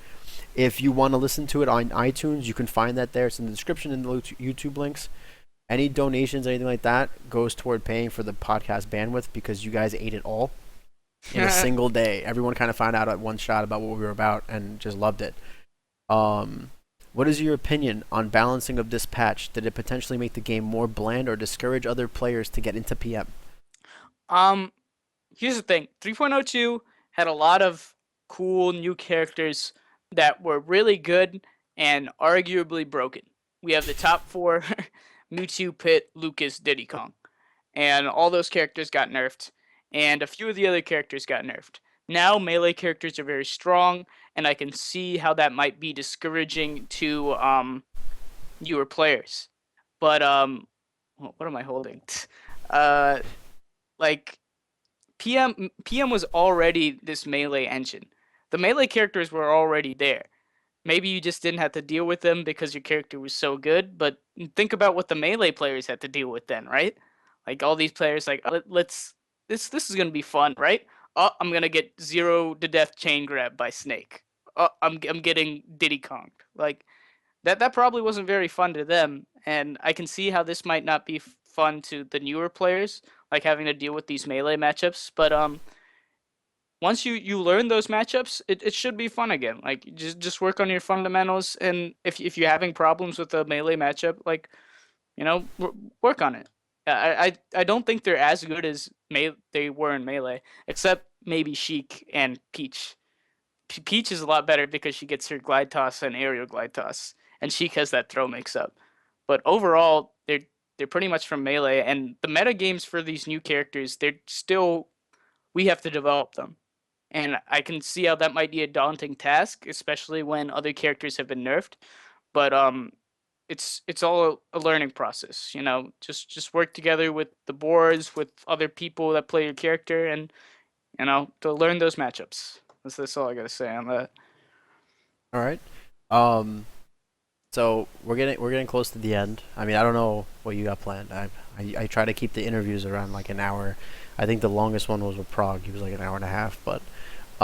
If you want to listen to it on iTunes, you can find that there. It's in the description in the YouTube links. Any donations, anything like that, goes toward paying for the podcast bandwidth because you guys ate it all in a single day. Everyone kind of found out at one shot about what we were about and just loved it. What is your opinion on balancing of this patch? Did it potentially make the game more bland or discourage other players to get into PM? Um, Here's the thing. 3.02 had a lot of cool new characters that were really good and arguably broken. We have the top four: Mewtwo, Pit, Lucas, Diddy Kong, and all those characters got nerfed, and a few of the other characters got nerfed. Now melee characters are very strong, and I can see how that might be discouraging to newer players. But what am I holding? Uh, like PM was already this melee engine. The melee characters were already there. Maybe you just didn't have to deal with them because your character was so good, but think about what the melee players had to deal with then, right? Like all these players like let's this is going to be fun, right? Oh, I'm going to get 0 to death chain grab by Snake. Oh, I'm getting Diddy Kong. Like that probably wasn't very fun to them, and I can see how this might not be fun to the newer players, like having to deal with these melee matchups. But once you learn those matchups, it should be fun again. Like just work on your fundamentals, and if you're having problems with a melee matchup, like work on it. I don't think they're as good as they were in melee, except maybe Sheik and Peach. Peach is a lot better because she gets her glide toss and aerial glide toss, and Sheik has that throw mix up. But overall, they're pretty much from melee, and the meta games for these new characters, they're still we have to develop them, and I can see how that might be a daunting task, especially when other characters have been nerfed. But it's all a learning process. Just work together with the boards, with other people that play your character, and to learn those matchups. That's all I gotta say on that. All right. Um, so we're getting close to the end. I mean, I don't know what you got planned. I try to keep the interviews around like an hour. I think the longest one was with Prague. He was like an hour and a half. But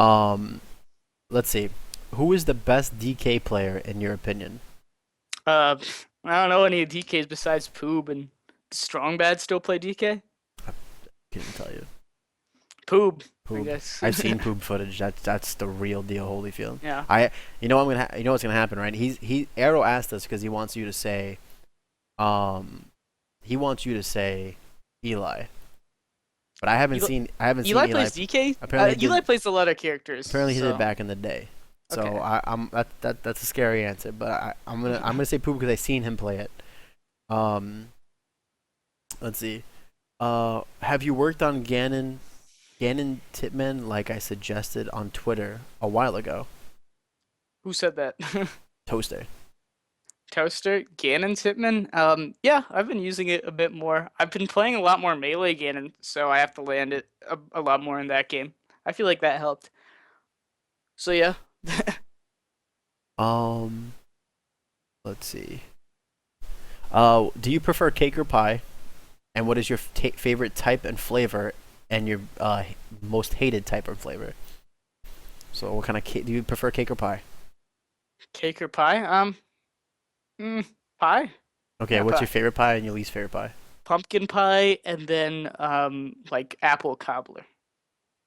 um, let's see. Who is the best DK player in your opinion? Uh, I don't know any DKs besides Poob and Strong Bad still play DK. I couldn't tell you. Poob, I Poob. guess. I've seen Poob footage. That's the real deal, Holyfield. Yeah. You know what's gonna happen, right? Arrow asked us because he wants you to say, um, he wants you to say Eli, but I haven't seen Eli Eli. plays DK. Apparently, Eli plays a lot of characters. apparently he so. did back in the day. So Okay. that's a scary answer, but I'm gonna say Poob because I seen him play it. Um, let's see. Have you worked on Ganon Titman like I suggested on Twitter a while ago? Who said that? Toaster. Toaster, Ganon's Hitman. Yeah, I've been using it a bit more. I've been playing a lot more melee Ganon, so I have to land it a lot more in that game. I feel like that helped. So yeah. Um, let's see. Do you prefer cake or pie? And what is your favorite type and flavor, and your most hated type or flavor? So, what kind of cake do you prefer, cake or pie? Cake or pie? Pie. Okay, Yeah, what's pie. your favorite pie and your least favorite pie? pumpkin pie, and then like apple cobbler.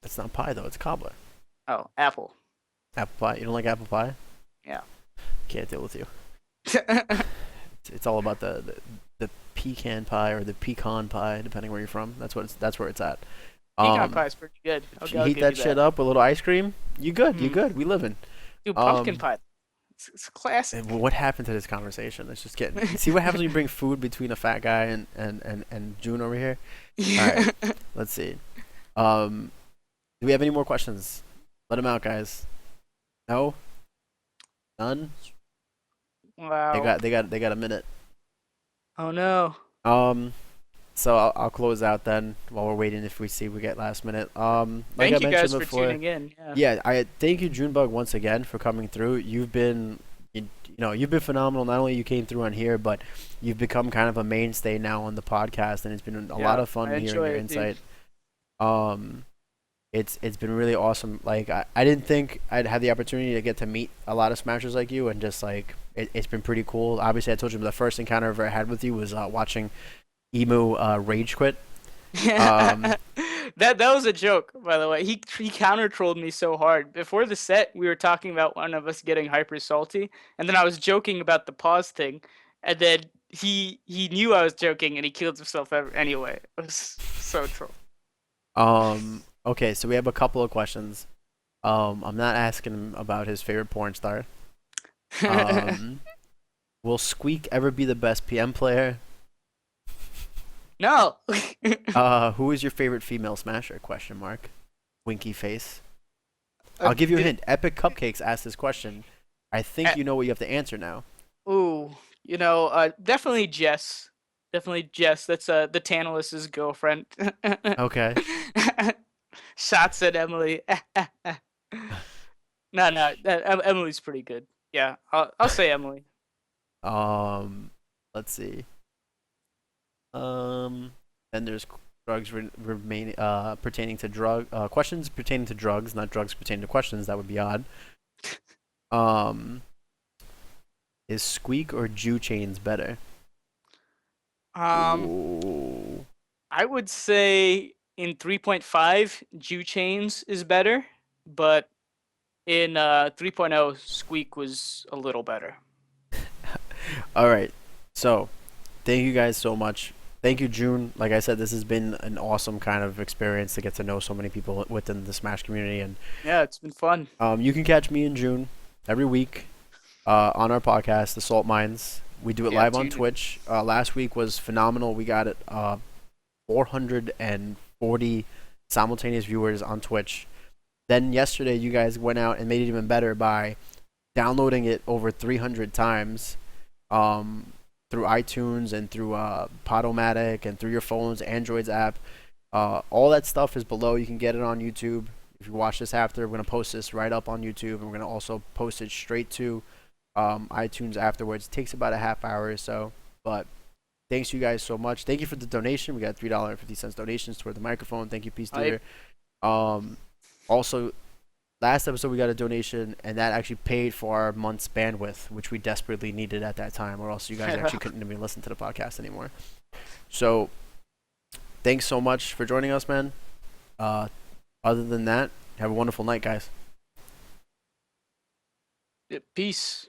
That's not pie though. It's cobbler. Oh, apple. Apple pie. You don't like apple pie? Yeah. Can't deal with you. It's all about the pecan pie or the pecan pie, depending where you're from. That's where it's at. Pecan pie is pretty good. If you I'll heat give that you shit up with a little ice cream, you good. You good. We living. Dude, pumpkin Um, pie. It's classic. and what happened to this conversation? It's just getting. See what happens when you bring food between a fat guy and June over here. All right. Let's see. Do we have any more questions? Let them out, guys. No. None. Wow. They got a minute. Oh no. So I'll close out then while we're waiting if we get last minute. Like Thank I you mentioned guys for before, tuning in. Yeah. yeah, I thank you Junebug once again for coming through. You've been phenomenal. Not only you came through on here, but you've become kind of a mainstay now on the podcast, and it's been a lot of fun I hearing enjoy your it, dude. insight. It's been really awesome. Like I didn't think I'd have the opportunity to get to meet a lot of smashers like you, and just like it's been pretty cool. Obviously, I told you the first encounter I ever had with you was watching Emu rage quit. Um, That was a joke, by the way. He counter trolled me so hard. Before the set, we were talking about one of us getting hyper salty, and then I was joking about the pause thing, and then he knew I was joking and he killed himself anyway. It was so troll. okay, so we have a couple of questions. I'm not asking him about his favorite porn star. Um, will Squeak ever be the best PM player? No. Who is your favorite female smasher? Question mark. Winky face. I'll give you a hint. Epic Cupcakes asked this question. I think you know what you have to answer now. Ooh, definitely Jess. Definitely Jess. That's the Tantalus's girlfriend. Okay. Shots at Emily. No, Emily's pretty good. Yeah, I'll say Emily. Let's see. Then there's drugs remaining pertaining to questions pertaining to drugs, not drugs pertaining to questions. That would be odd. Um, is Squeak or Jew Chains better? Ooh. I would say in 3.5, Jew Chains is better, but in 3.0, Squeak was a little better. All right. So, thank you guys so much. Thank you, June. Like I said, this has been an awesome kind of experience to get to know so many people within the Smash community, and Yeah, it's been fun. you can catch me in June every week on our podcast, The Salt Mines. We do it live on Twitch. Last week was phenomenal. We got it 440 simultaneous viewers on Twitch. Then yesterday, you guys went out and made it even better by downloading it over 300 times through iTunes and through Podomatic and through your phone's Android's app. All that stuff is below. You can get it on YouTube. If you watch this after, we're going to post this right up on YouTube, and we're going to also post it straight to iTunes afterwards. It takes about a half hour or so, but thanks you guys so much. Thank you for the donation. We got $3.50 donations toward the microphone. Thank you, Peace Theater. Also, last episode we got a donation, and that actually paid for our month's bandwidth, which we desperately needed at that time, or else you guys actually couldn't even listen to the podcast anymore. So, thanks so much for joining us, man. Other than that, have a wonderful night, guys. Peace.